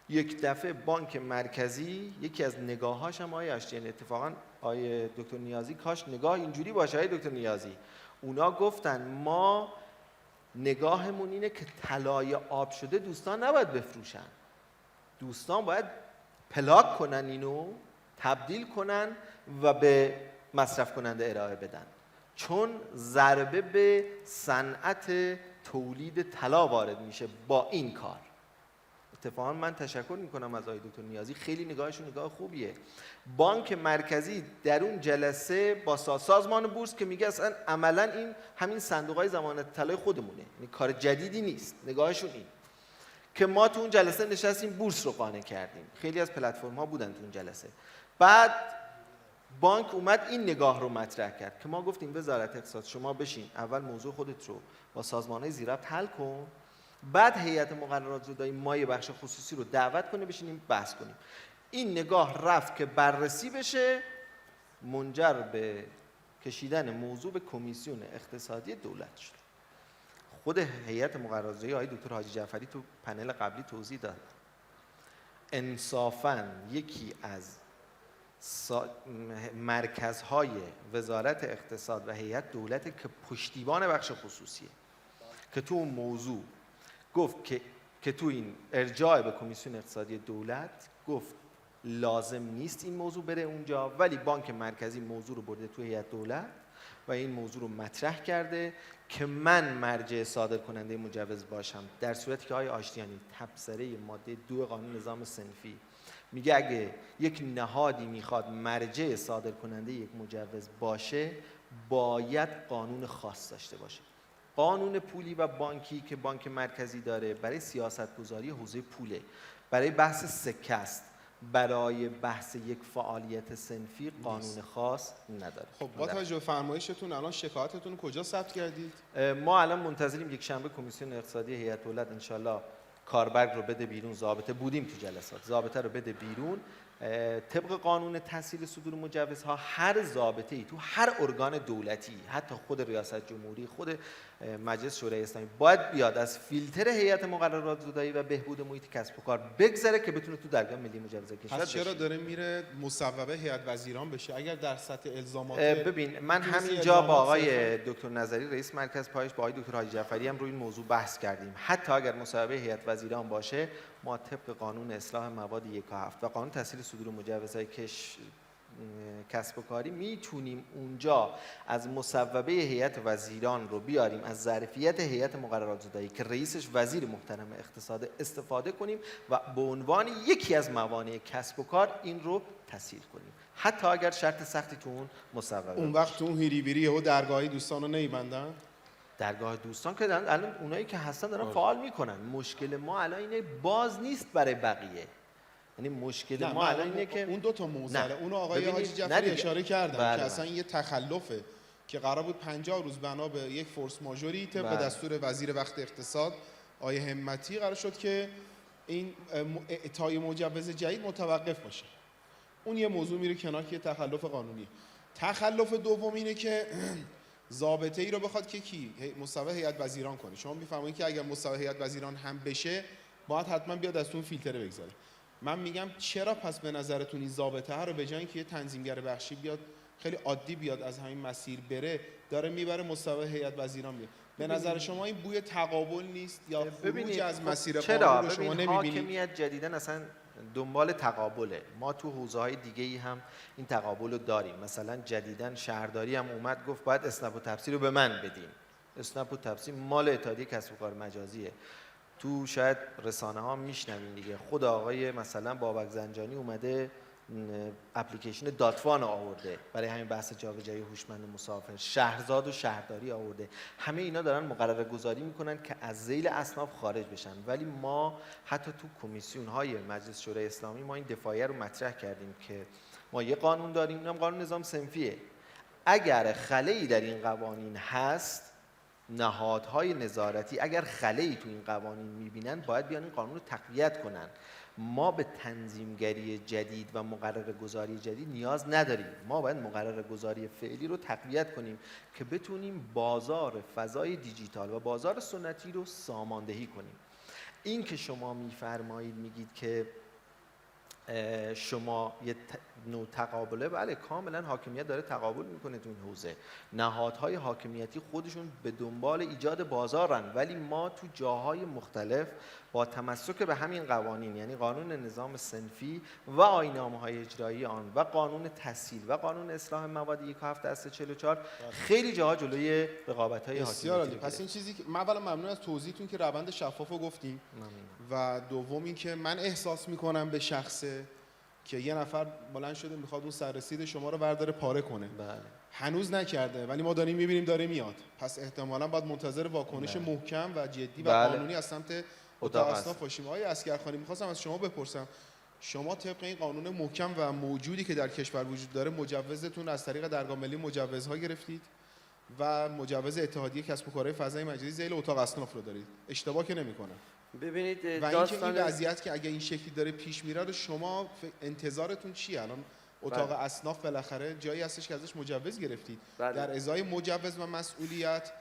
S6: یک دفعه بانک مرکزی یکی از نگاهاش هم آقای آشتیانی، اتفاقاً آقای دکتر نیازی کاش نگاه اینجوری باشه. آقای دکتر نیازی اونا گفتن ما نگاهمون اینه که طلای آب شده دوستان نباید بفروشن، دوستان باید پلاک کنن، اینو تبدیل کنن و به مصرف کننده ارائه بدن، چون ضربه به صنعت تولید طلا وارد میشه با این کار. اتفاقا من تشکر میکنم از آقای دکتر نیازی، خیلی نگاهشون نگاه خوبیه. بانک مرکزی در اون جلسه با سازمان بورس که میگه اصلا عملا این همین صندوق‌های ضمانت طلای خودمونه، یعنی کار جدیدی نیست، نگاهشون این که ما تو اون جلسه نشستیم بورس رو قانع کردیم. خیلی از پلتفرم ها بودن تو اون جلسه. بعد بانک اومد این نگاه رو مطرح کرد که ما گفتیم وزارت اقتصاد شما بشین اول موضوع خودت رو با سازمان‌های زیربط حل کن، بعد هیئت مقررات زدایی ما یه بخش خصوصی رو دعوت کنه بشینیم بحث کنیم. این نگاه رفت که بررسی بشه، منجر به کشیدن موضوع به کمیسیون اقتصادی دولت شد. خود هیئت مقررات زدایی آقای دکتر حاجی جعفری تو پنل قبلی توضیح داد. انصافاً یکی از مرکزهای وزارت اقتصاد و هیئت دولت که پشتیبان بخش خصوصیه که تو اون موضوع گفت که تو این ارجاع به کمیسیون اقتصادی دولت گفت لازم نیست این موضوع بره اونجا، ولی بانک مرکزی موضوع رو برده تو هیئت دولت و این موضوع رو مطرح کرده که من مرجع صادر کننده مجوز باشم، در صورتی که آقای آشتیانی تبصره ماده 2 قانون نظام صنفی میگه اگه یک نهادی میخواد مرجع صادر کننده یک مجوز باشه باید قانون خاص داشته باشه. قانون پولی و بانکی که بانک مرکزی داره برای سیاست‌گذاری حوزه پوله، برای بحث سکه است، برای بحث یک فعالیت صنفی قانون خاص نداره.
S1: خب با توجه به فرمایشتون الان شکایتتون کجا ثبت کردید؟
S6: ما الان منتظریم یک شنبه کمیسیون اقتصادی هیئت دولت انشالله کاربرگ رو بده بیرون. ضابطه بودیم تو جلسات، ضابطه رو بده بیرون. طبق قانون تسهیل صدور مجوزها هر ضابطه‌ای تو هر ارگان دولتی، حتی خود ریاست جمهوری، خود مجلس شورای اسلامی، باید بیاد از فیلتر هیئت مقررات زدایی و بهبود محیط کسب و کار بگذره که بتونه تو درگاه ملی مجوزات کشور
S1: پس چرا
S6: بشه.
S1: داره میره مصوبه هیئت وزیران بشه اگر در سطح الزامات؟
S6: ببین من همینجا با آقای دکتر نظری رئیس مرکز پایش، با آقای دکتر حاجی جعفری هم روی این موضوع بحث کردیم. حتی اگر مصوبه هیئت وزیران باشه، ما طبق قانون اصلاح مواد 1 و 7 و قانون تسهیل صدور مجوزهای کسب و کاری میتونیم اونجا از مصوبه هیئت وزیران رو بیاریم، از ظرفیت هیئت مقررات زدایی که رئیسش وزیر محترم اقتصاد استفاده کنیم و به عنوان یکی از موانع کسب و کار این رو تسهیل کنیم، حتی اگر شرط سختی تو اون مصوبه
S1: اون وقت تو اون هیریبیری و درگاهی دوستان رو نمیبندن؟
S6: درگاه دوستان که دارن الان اونایی که هستن دارن فعال میکنن. مشکل ما الان اینه باز نیست برای بقیه. یعنی مشکل ما الان اینه که
S1: اون دو تا موزله، اون آقای
S6: ببینید،
S1: حاجی جعفری اشاره کردن
S6: بله،
S1: که اصلا یه تخلفه که قرار بود 50 روز بنا به یک فورس ماژوری طبق
S6: بله.
S1: دستور وزیر وقت اقتصاد آیه همتی قرار شد که این اعطای مجوز جدید متوقف باشه. اون یه موضوع میره کنار که تخلف قانونی. تخلف دوم اینه که ضابطه ای رو بخواد که کی مصوبه هیئت وزیران کنه. شما میفرمایید که اگر مصوبه هیئت وزیران هم بشه باید حتما بیاد از اون فیلتر بگذاره. من میگم چرا پس به نظرتون این ضابطه ها رو به جای اینکه یه تنظیمگر بخشی بیاد خیلی عادی بیاد از همین مسیر بره، داره میبره مصوبه هیئت وزیران میاد؟ به نظر شما این بوی تقابل نیست یا خروج از مسیر قانون رو شما نمیبینید؟
S6: حاکمیت جدیدن اصلا دنبال تقابله. ما تو حوزه‌های دیگه‌ای هم این تقابل رو داریم. مثلا جدیدن شهرداری هم اومد گفت باید اسنپ و تبصیر رو به من بدین. اسنپ و تبصیر مال اتحادیه کسب و کار مجازیه. تو شاید رسانه ها میشنوین دیگه، خود آقای مثلا بابک زنجانی اومده اپلیکیشن داتوان آورده برای همین بحث جابجایی هوشمند مسافر، شهرزاد و شهرداری آورده. همه اینا دارن مقرره گذاری میکنن که از ذیل اصناف خارج بشن. ولی ما حتی تو کمیسیون های مجلس شورای اسلامی ما این دفاعیه رو مطرح کردیم که ما یه قانون داریم، اینم قانون نظام صنفیه. اگر خلایی در این قوانین هست، نهادهای نظارتی اگر خلایی تو این قوانین میبینن باید بیان این قانون رو تقویت کنن. ما به تنظیمگری جدید و مقرره گذاری جدید نیاز نداریم. ما باید مقرره گذاری فعلی رو تقویت کنیم که بتونیم بازار فضای دیجیتال و بازار سنتی رو ساماندهی کنیم. این که شما میفرمایید میگید که شما یه نوع تقابله، بله کاملا حاکمیت داره تقابل میکنه تو این حوزه. نهادهای حاکمیتی خودشون به دنبال ایجاد بازارن، ولی ما تو جاهای مختلف با تمسک به همین قوانین، یعنی قانون نظام صنفی و آیین‌نامه‌های اجرایی آن و قانون تسهیل و قانون اصلاح مواد 1 و 7 از 44 خیلی جاها جلوی رقابت‌های
S1: بسیار عالی.
S6: حاکمیتی.
S1: پس این چیزی که من اولا ممنون از توضیحتون که روند شفافو گفتیم و دوم این که من احساس میکنم به شخصه که یه نفر بلند شده میخواد اون سررسید شما رو برداره پاره کنه.
S6: بله.
S1: هنوز نکرده ولی ما داریم میبینیم داره میاد. پس احتمالاً باید منتظر واکنش محکم و جدی و
S6: بله.
S1: قانونی از سمت اتاق اصناف باشیم. آقای اسگرخانی میخواستم از شما بپرسم، شما طبق این قانون محکم و موجودی که در کشور وجود داره مجوزتون از طریق درگاه ملی مجوزها گرفتید و مجوز اتحادیه کسب و کارهای فضای مجازی ذیل اتاق اصناف رو دارید، اشتباه که نمیکنه؟
S3: ببینید
S1: و اینکه این وضعیت که اگه این شکلی داره پیش میره رو شما انتظارتون چیه؟ الان اتاق اصناف بالاخره جایی هستش که ازش مجوز گرفتید.
S3: بله.
S1: در ازای مجوز و مسئولیت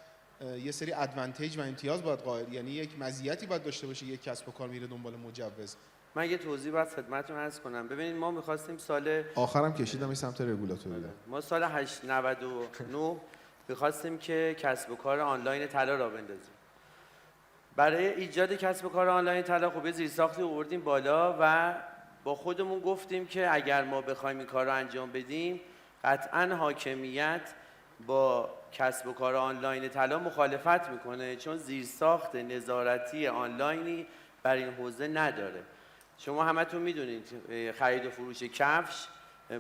S1: یه سری ادوانتیج و امتیاز باید قائل، یعنی یک مزیتی باید داشته باشه یک کسب و کار میره دنبال مجوز.
S3: من یه توضیح باید خدمتتون عرض کنم. ببینید ما می‌خواستیم سال
S1: آخرم کشیدم این سمت رگولاتوری.
S3: ما سال 899 می‌خواستیم که کسب و کار آنلاین طلا را بندازیم. برای ایجاد کسب و کار آنلاین طلا خب یه زیرساختی آوردیم بالا و با خودمون گفتیم که اگر ما بخوایم این کار رو انجام بدیم قطعاً حاکمیت با کسب و کار آنلاین طلا مخالفت میکنه، چون زیرساخت نظارتی آنلاینی بر این حوزه نداره. شما همتون میدونید خرید و فروش کفش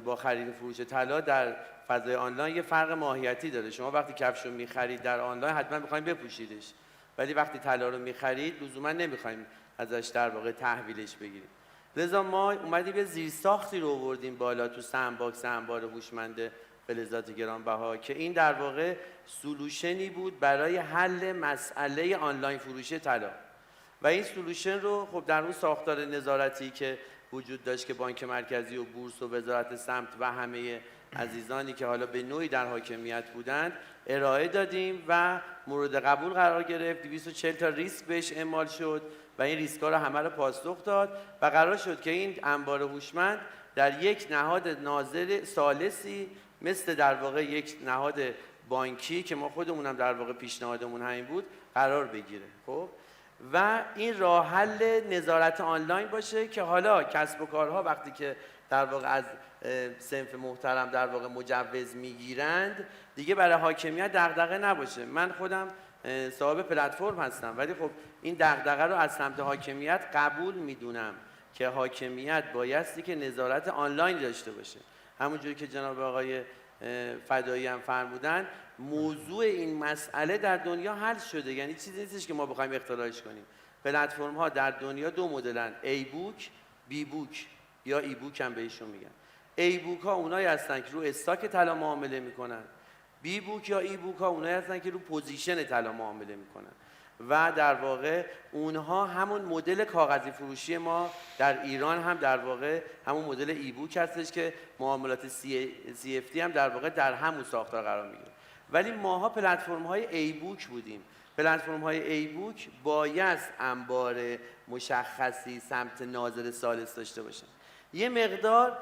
S3: با خرید و فروش طلا در فضای آنلاین یه فرق ماهیتی داره. شما وقتی کفش رو میخرید در آنلاین حتما میخوایم بپوشیدش، ولی وقتی طلا رو میخرید لزوما نمیخوایم ازش در واقع تحویلش بگیریم. لذا ما اومدیم یه زیرساختی رو آوردیم بالا تو سندباکس انبار هوشمند فلزات گرانبها که این در واقع سولوشنی بود برای حل مسئله آنلاین فروشی طلا و این سولوشن رو خب در اون ساختار نظارتی که وجود داشت که بانک مرکزی و بورس و وزارت سمت و همه عزیزانی که حالا به نوعی در حاکمیت بودند ارائه دادیم و مورد قبول قرار گرفت. 240 تا ریسک بهش اعمال شد و این ریسک‌ها رو همه رو پاسخ داد و قرار شد که این انبار هوشمند در یک نهاد ناظر ثالثی مثل در واقع یک نهاد بانکی که ما خودمونم در واقع پیشنهادمون همین بود قرار بگیره. خب و این راه حل نظارت آنلاین باشه که حالا کسب و کارها وقتی که در واقع از صنف محترم در واقع مجوز میگیرند دیگه برای حاکمیت دغدغه نباشه. من خودم صاحب پلتفرم هستم ولی خب این دغدغه رو از سمت حاکمیت قبول میدونم که حاکمیت بایستی که نظارت آنلاین داشته باشه. همونجوری که جناب آقای فدایی هم فرمودن موضوع این مسئله در دنیا حل شده، یعنی چیزی نیستش که ما بخوایم اختراعش کنیم. پلتفرم ها در دنیا دو مدلن، ای بوک، بی بوک یا ای بوک هم بهشون میگن. ای بوک ها اونایی هستن که رو استاک طلا معامله میکنن، بی بوک یا ای بوک ها اونایی هستن که رو پوزیشن طلا معامله میکنن و در واقع اونها همون مدل کاغذی فروشی ما در ایران هم در واقع همون مدل ای بوک هستش که معاملات CFD هم در واقع در همون ساختار قرار میگیره. ولی ماها پلتفرم های ای بوک بودیم. پلتفرم های ای بوک باید انبار مشخصی سمت ناظر ثالث داشته باشن. یه مقدار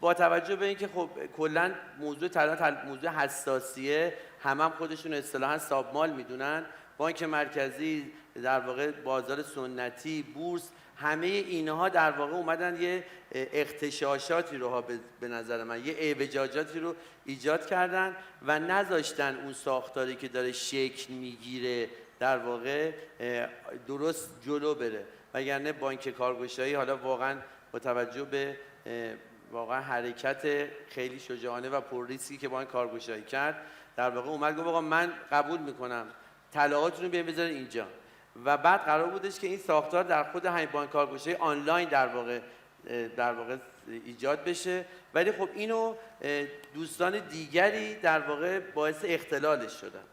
S3: با توجه به اینکه خب کلا موضوع طلا موضوع حساسیه، هم خودشون اصطلاحاً سابمال میدونن، بانک مرکزی در واقع بازار سنتی، بورس، همه اینها در واقع اومدن یه اغتشاشاتی رو به نظر من یه اعوجاجاتی رو ایجاد کردن و نذاشتن اون ساختاری که داره شکل میگیره در واقع درست جلو بره. وگرنه بانک کارگشایی حالا واقعا با توجه به واقعا حرکت خیلی شجاعانه و پر ریسکی که بانک کارگشایی کرد در واقع اومد گفت آقا من قبول میکنم طلاهاتون رو بیاین بذارین اینجا و بعد قرار بودش که این ساختار در خود همین بانک کارگشایی آنلاین در واقع ایجاد بشه. ولی خب اینو دوستان دیگری در واقع باعث اختلالش شدن.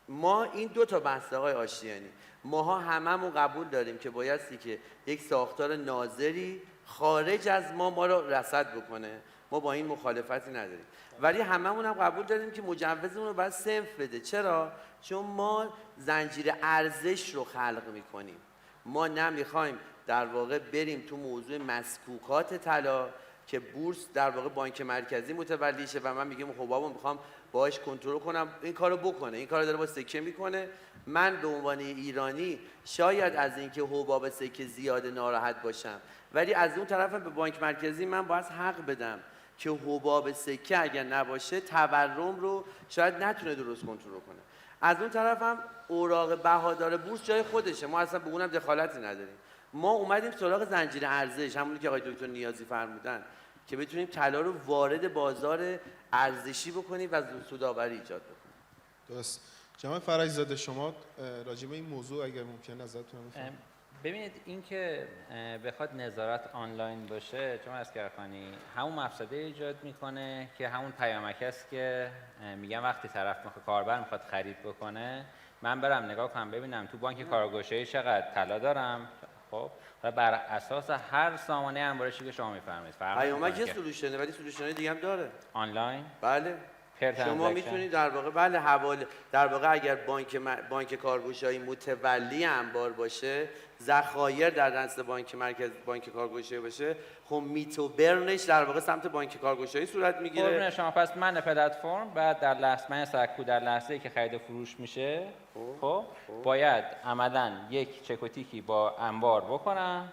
S3: ما این دو تا بحث آقای آشتیانی ماها هممون قبول داریم که بایستی که یک ساختار ناظری خارج از ما رو رصد بکنه، ما با این مخالفتی نداریم، ولی هممون هم قبول داریم که مجوزمون رو باید صنف بده. چرا؟ چون ما زنجیره ارزش رو خلق میکنیم. ما نمیخوایم در واقع بریم تو موضوع مسکوکات طلا که بورس در واقع بانک مرکزی متولی شه و من میگم خب بابا میخوام باهاش کنترل کنم، این کارو بکنه، این کارو داره با سکه میکنه. من به عنوان ایرانی شاید از اینکه حباب سکه زیاد ناراحت باشم، ولی از اون طرف به بانک مرکزی من باید حق بدم که حباب سکه اگر نباشه تورم رو شاید نتونه درست کنترل کنه. از اون طرف هم اوراق بهادار بورس جای خودشه، ما اصلا به اونم دخالتی نداریم. ما اومدیم سراغ زنجیره ارزش، همونی که آقای دکتر نیازی فرمودن، که بتونیم طلا رو وارد بازار ارزشی بکنیم و سودآوری ایجاد بکنیم.
S1: درست. جناب فرجی زاده شما راجع به این موضوع اگر ممکن نظرتون رو بفرمایید.
S4: ببینید این که بخواد نظارت آنلاین باشه، چون از کارخانی همون مفسده ایجاد میکنه که همون پیامک است که میگن وقتی طرف کاربر میخواد خرید بکنه، من برم نگاه کنم ببینم تو بانک کارگشایی چقدر طلا دارم، خب و بر اساس هر سامانه انبارشی که شما میفرمایید
S3: پیامک یه سولوشنه، ولی سولوشن دیگه هم داره
S4: آنلاین.
S3: بله شما میتونید در واقع بله حواله در واقع اگر بانک کارگشایی متولی انبار باشه، ذخایر در دست بانک مرکز بانک کارگشایی باشه، خب میتو برنش در واقع سمت بانک کارگشایی صورت میگیره.
S4: قربون شما. پس من پلتفرم بعد در لحظه من سکو در لحظه‌ای که خرید و فروش میشه خب باید عملاً یک چک و تیکی با انبار بکنم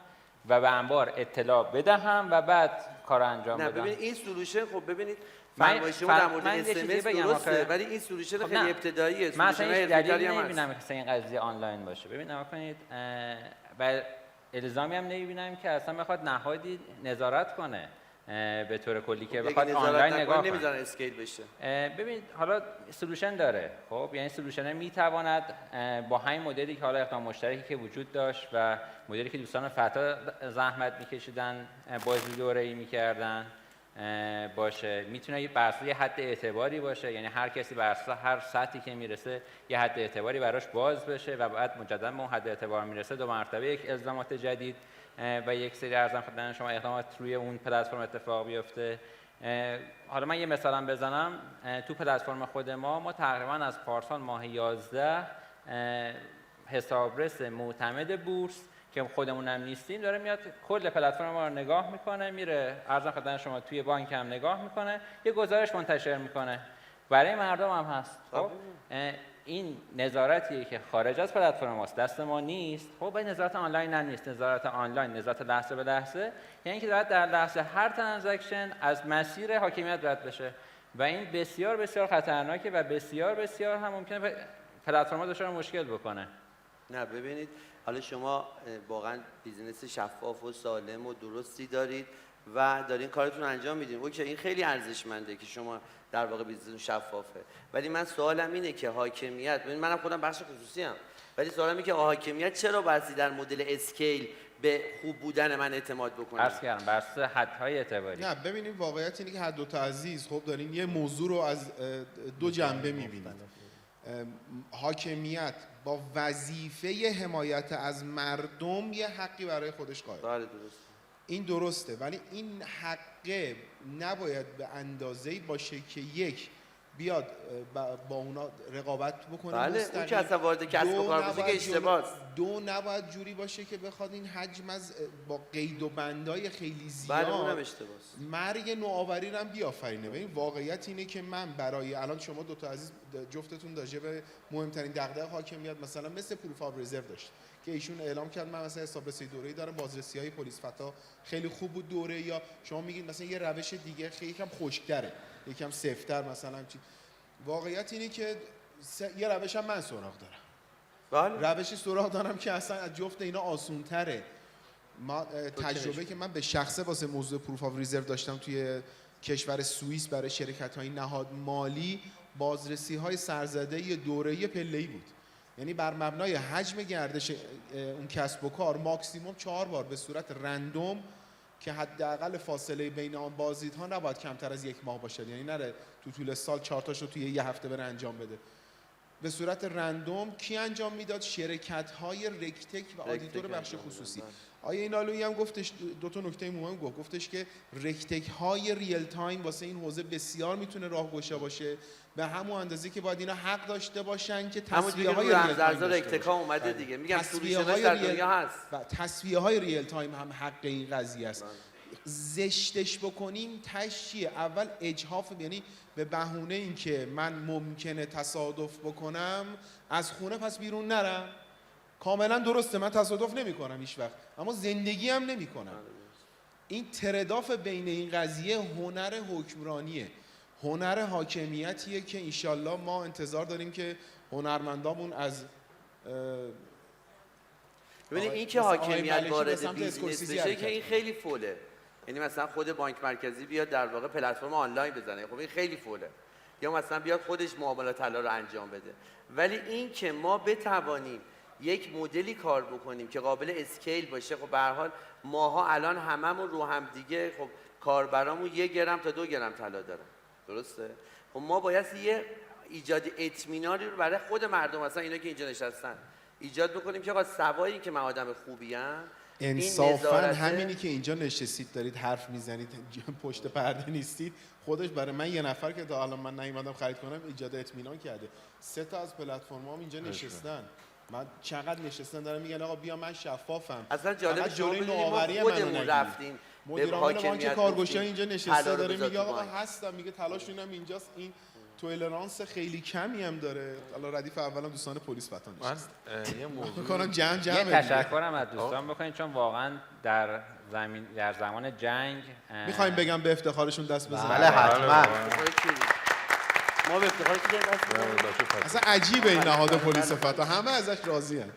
S4: و به انبار اطلاع بدهم و بعد کار انجام بدم.
S3: ببینید این سولوشن خب ببینید فرمایش شما در مورد اس درسته، ولی این سولوشن خیلی ابتداییه.
S4: من اصلا هیچ دلیلی نمی‌بینم که این قضیه آنلاین باشه. ببینید نگاه کنید و الزامی هم نمی‌بینم که اصلا بخواد نهادی نظارت کنه. به طور کلی که
S3: اگه
S4: بخواد
S3: نظارت
S4: آنلاین
S3: نکنه
S4: نگاه کنه.
S3: نمیذارن اسکیل بشه.
S4: ببین حالا سولوشن داره، خب یعنی سولوشن میتواند با همین مدلی که حالا اقدام مشترکی که وجود داشت و مدلی که دوستان فتا زحمت میکشیدن بازی دوره‌ای میکردن باشه، میتونه بر اساس یه حد اعتباری باشه، یعنی هر کسی بر اساس هر سطحی که میرسه یه حد اعتباری براش باز بشه و بعد مجددا به اون حد اعتبار میرسه 2 مرتبه یک الزامات جدید و یک سری ارزم خدمت شما اقدامات روی اون پلتفرم اتفاق بیفته. حالا من یه مثالم بزنم، تو پلتفرم خود ما تقریبا از پارسال ماه 11 حسابرس معتمد بورس که خودمون هم نیستیم داره میاد کل پلتفرم ما رو نگاه میکنه، میره ارزم خدمت شما توی بانک هم نگاه میکنه، یه گزارش منتشر میکنه، برای مردم هم هست. خب این نظارتیه که خارج از پلتفرم ماست، دست ما نیست. خب این نظارت آنلاین هم نیست، نظارت آنلاین نظارت لحظه به لحظه، یعنی که در لحظه هر ترانزکشن از مسیر حاکمیت رد بشه و این بسیار بسیار خطرناکه و بسیار بسیار هم ممکنه پلتفرم‌ها دچار مشکل بکنه.
S3: نه ببینید، حالا شما واقعا بیزینس شفاف و سالم و درستی دارید و دارین کارتون انجام میدین، اوکی، این خیلی ارزشمنده که شما در واقع بیزینس شفافه. ولی من سوالم اینه که حاکمیت، ببین منم خودم بخش خصوصی ام، ولی سوالم اینه که حاکمیت چرا باید در مدل اسکیل به خوب بودن من اعتماد بکنه؟
S4: عرض کردم بر اساس حدهای اعتباری.
S1: نه ببینید، واقعیت اینه که هر دو تا عزیز خب دارین یه موضوع رو از 2 جنبه میبینید. حاکمیت با وظیفه حمایت از مردم یه حقی برای خودش قائل.
S3: بله درست.
S1: این درسته، ولی این حقه نباید به اندازه‌ای باشه که یک بیاد با اونا رقابت بکنه.
S3: بله اون که اصلا وارد کسب و کار بشه که اشتباهه.
S1: 2 نباید جوری باشه که بخواد این حجم از با قید و بندای خیلی زیاد
S3: بله اونم اشتباهه.
S1: مرگ نوآوری رو هم بیافرینه. ببین واقعیت اینه که من برای الان شما 2 تا عزیز جفتتون راجع به مهمترین دغدغه حاکمیت مثلا مثل پروف آف رزرو داشت که ایشون اعلام کرد من مثلا حسابرسی دوره‌ای دارم، بازرسی‌های پلیس فتا خیلی خوب بود دوره، یا شما میگید مثلا یه روش دیگه خیلی یکم خشک‌تره، یکم سفت‌تر مثلا چی. واقعیت اینه که یه روش هم من سراغ دارم.
S3: بله.
S1: روشی سراغ دارم که اصلا از جفت اینا آسون‌تره. ما تجربه که من به شخصه واسه موضوع پروف آف ریزرو داشتم توی کشور سوئیس برای شرکت‌های نهاد مالی، بازرسی‌های سرزده یه دوره‌ای پله‌ای بود. یعنی بر مبنای حجم گردش اون کسب و کار ماکسیموم 4 بار به صورت رندوم که حداقل فاصله بین آن بازدیدها نباید کمتر از 1 ماه باشه، یعنی نره تو طول سال 4 تاشو توی یه هفته بره انجام بده. به صورت رندوم کی انجام میداد؟ شرکت‌های رکتک و آدیتور بخش خصوصی. آیه اینالویی هم گفتش 2 تا نکته مهم گفتش که رکتک‌های ریل تایم واسه این حوزه بسیار میتونه راهگشا باشه، به همون اندازه که باید اینا حق داشته باشن که تسویه‌های ریل تایم
S3: رکتک‌ها اومده دیگه، میگم سولوشن‌هاش در دنیا هست
S1: و تسویه‌های ریل تایم هم حق این قضیه است. زشتش بکنیم تش چیه؟ اول اجحاف، یعنی به بهونه این که من ممکنه تصادف بکنم از خونه پس بیرون نرم. کاملا درسته، من تصادف نمی کنم هیچ وقت، اما زندگی هم نمی کنم. این ترداف بین این قضیه هنر حکمرانیه، هنر حاکمیتیه که انشالله ما انتظار داریم که هنرمندامون از
S3: ببینید این که حاکمیت وارد بیزینس بشه که این خیلی فوله. یعنی مثلا خود بانک مرکزی بیاد در واقع پلتفرم آنلاین بزنه، خب این خیلی فوله. یا مثلا بیاد خودش معاملات طلا رو انجام بده. ولی این که ما بتوانیم یک مدلی کار بکنیم که قابل اسکیل باشه، خب به هر حال ماها الان هممون رو هم دیگه، خب کاربرامون 1 گرم تا 2 گرم طلا دارن، درسته؟ خب ما باید یه ایجاد اطمینانی رو برای خود مردم، مثلا اینا که اینجا نشستن، ایجاد بکنیم که آقا سوایی که من آدم خوبی ام،
S1: انصافاً همینی که اینجا نشستید دارید حرف میزنید پشت پرده نیستید، خودش برای من یه نفر که تا الان من نیومدم خرید کنم ایجاد اطمینان کرده. 3 تا از پلتفرم‌ها اینجا نشستن، من چقدر نشستن دارم میگن آقا بیا من شفافم.
S3: اصلا جالب
S1: جلوی نوآوری
S3: خودمون رفتیم
S1: مدیر عامل بانک کارگوشی اینجا نشسته داره میگه آقا هستم، میگه تلاشون هم اینجاست، این تولرانس خیلی کمی هم داره. حالا ردیف اولم دوستان پلیس وطن نشست.
S2: من یه موضوع
S1: کنم جمع
S4: یه تشکرم از دوستان بکنید، چون واقعا در زمان جنگ
S1: میخوایم بگم به افتخارشون دست بزنیم.
S5: بله حتما.
S3: ما به افتخار چیزی دست بزنیم.
S1: اصلا عجیبه این نهاد پلیس فتا، همه ازش راضی ان.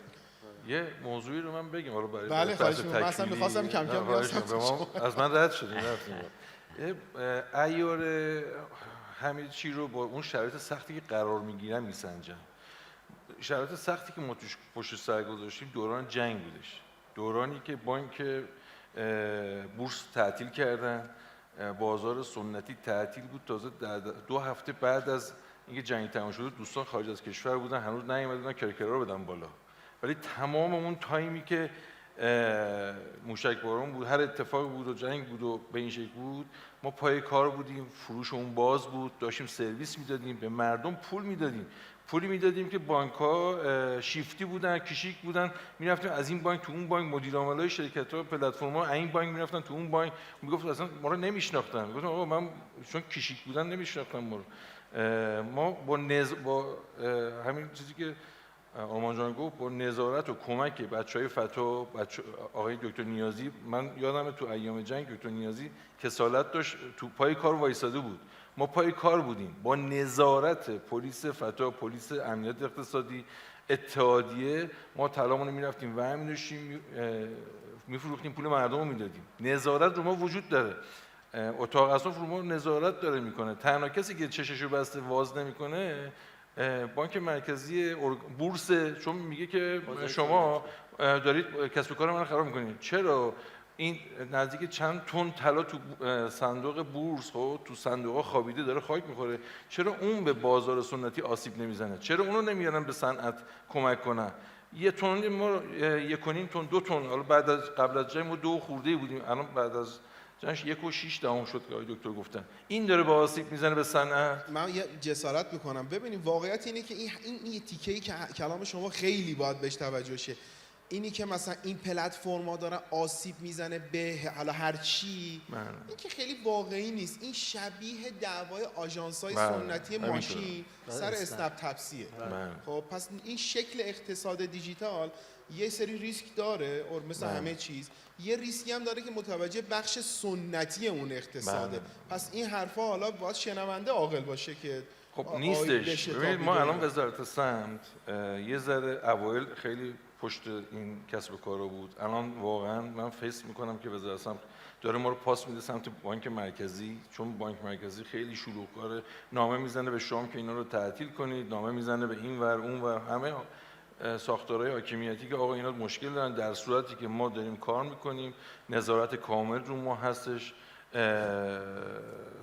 S2: یه موضوعی رو من بگم برای
S1: بله خواهش می‌کنم. من اصلا می‌خواستم کم کم
S2: از من رد شدین. عیار همه چی رو با اون شرایط سختی که قرار میگیرن میسنجن. شرایط سختی که ما توش پشت سر گذاشتیم دوران جنگ بودش، دورانی که بانک بورس تعطیل کردن، بازار سنتی تعطیل بود. تازه 2 هفته بعد از اینکه جنگ تمام شده دوستان خارج از کشور بودن، هنوز نیومده بودن کرکرا رو بدن بالا، ولی تمام اون تایمی که موشکباران بود، هر اتفاق بود و جنگ بود و به این شکل بود، ما پای کار بودیم، فروشمون باز بود، داشتیم سرویس میدادیم، به مردم پول میدادیم، پولی میدادیم که بانک‌ها شیفتی بودن، کشیک بودن، میرفتیم از این بانک تو اون بانک، مدیر عاملای شرکت‌ها، پلتفرم‌ها این بانک میرفتن تو اون بانک، میگفت اصلا ما رو نمیشناختن، میگفتم آقا من چون کشیک بودن نمیشناختم ما رو. ما با همین چیزی که آرمان جان گفت، با نظارت و کمک بچهای فتا، آقای دکتر نیازی، من یادمه تو ایام جنگ دکتر نیازی کسالت داشت تو پای کار وایساده بود، ما پای کار بودیم با نظارت پلیس فتا، پلیس امنیت اقتصادی، اتحادیه، ما طلامون رو میرفتیم و همین داشتیم میفروختیم، پول مردم رو میدادیم. نظارت رو ما وجود داره، اتاق اصلاف رو ما نظارت داره میکنه. تنها کسی که چششو بسته واز نمیکنه بانک مرکزی بورس، چون میگه که شما دارید کسب و کار من خراب میکنید. چرا این نزدیک چند تن طلا تو صندوق بورس و تو صندوق خوابیده داره خاک میخوره، چرا اون به بازار سنتی آسیب نمیزنه؟ چرا اونو نمیارن به صنعت کمک کنن؟ 1 تن ما 1.5 تن 2 تن، حالا بعد از قبل از جنگ ما 2 خورده بودیم، الان بعد از جنگش 1.6 شد که آقای دکتر گفتن. این داره به آسیب میزنه به صنعت.
S1: من یه جسارت میکنم، ببینیم واقعیت اینه که این تیکه‌ای که کلام شما خیلی باید بهش توجه شه، اینی که مثلا این پلتفرما دارن آسیب میزنه به حالا هر چی، این که خیلی واقعی نیست. این شبیه دعوای آژانس‌های سنتی ماشین سر اسنپ تپسیه. خب پس این شکل اقتصاد دیجیتال یه سری ریسک داره، اور مثل همه چیز یه ریسکی هم داره که متوجه بخش سنتی اون اقتصاده. پس این حرفا حالا باید شنونده عاقل باشه که
S2: خب نیستش. ببینید ما الان وزارت سمت یه ذره اوایل خیلی پشت این کسب و کارا بود، الان واقعا من فیس میکنم که وزارت سمت داره ما رو پاس میده سمت بانک مرکزی، چون بانک مرکزی خیلی شلوغ‌کاره، نامه میزنه به شام که اینا رو تعطیل کنید، نامه میزنه به این ور اون ور، همه ساختارهای حاکمیتی که آقا اینا مشکل دارن، در صورتی که ما داریم کار میکنیم، نظارت کامل رو ما هستش،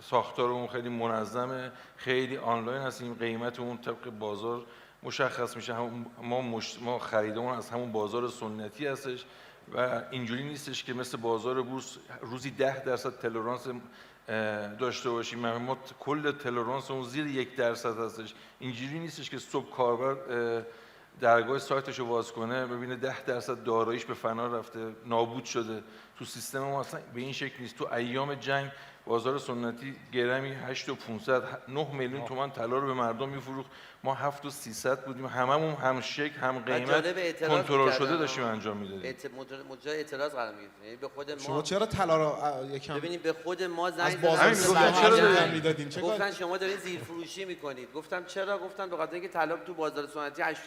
S2: ساختارمون خیلی منظمه، خیلی آنلاین هستیم، قیمتمون طبق بازار مشخص میشه، ما خریدمون از همون بازار سنتی هستش و اینجوری نیستش که مثل بازار بورس روزی 10% تلرانس داشته باشیم. ما کل تلرانسمون زیر 1% هستش. اینجوری نیستش که صبح کاربر درگاه سایتش رو باز کنه ببینه 10% داراییش به فنا رفته، نابود شده. تو سیستم ما اصلا به این شکل نیست. تو ایام جنگ بازار سنتی گرمی 8,500 9 میلیون تومان طلا رو به مردم میفروخت، ما 7,300 بودیم، هممون هم شکل هم قیمت کنترل شده داشتیم انجام میدادیم.
S3: مجرد اعتراض قرار میگرفتیم به خود ما.
S1: شما چرا طلا رو یکم
S3: ببینید به خود ما زنگ
S1: زدن چرا میدادین؟
S3: گفتن شما دارین زیر فروشی میکنید. گفتم چرا؟ گفتن به خاطر اینکه طلا تو بازار سنتی 8.5.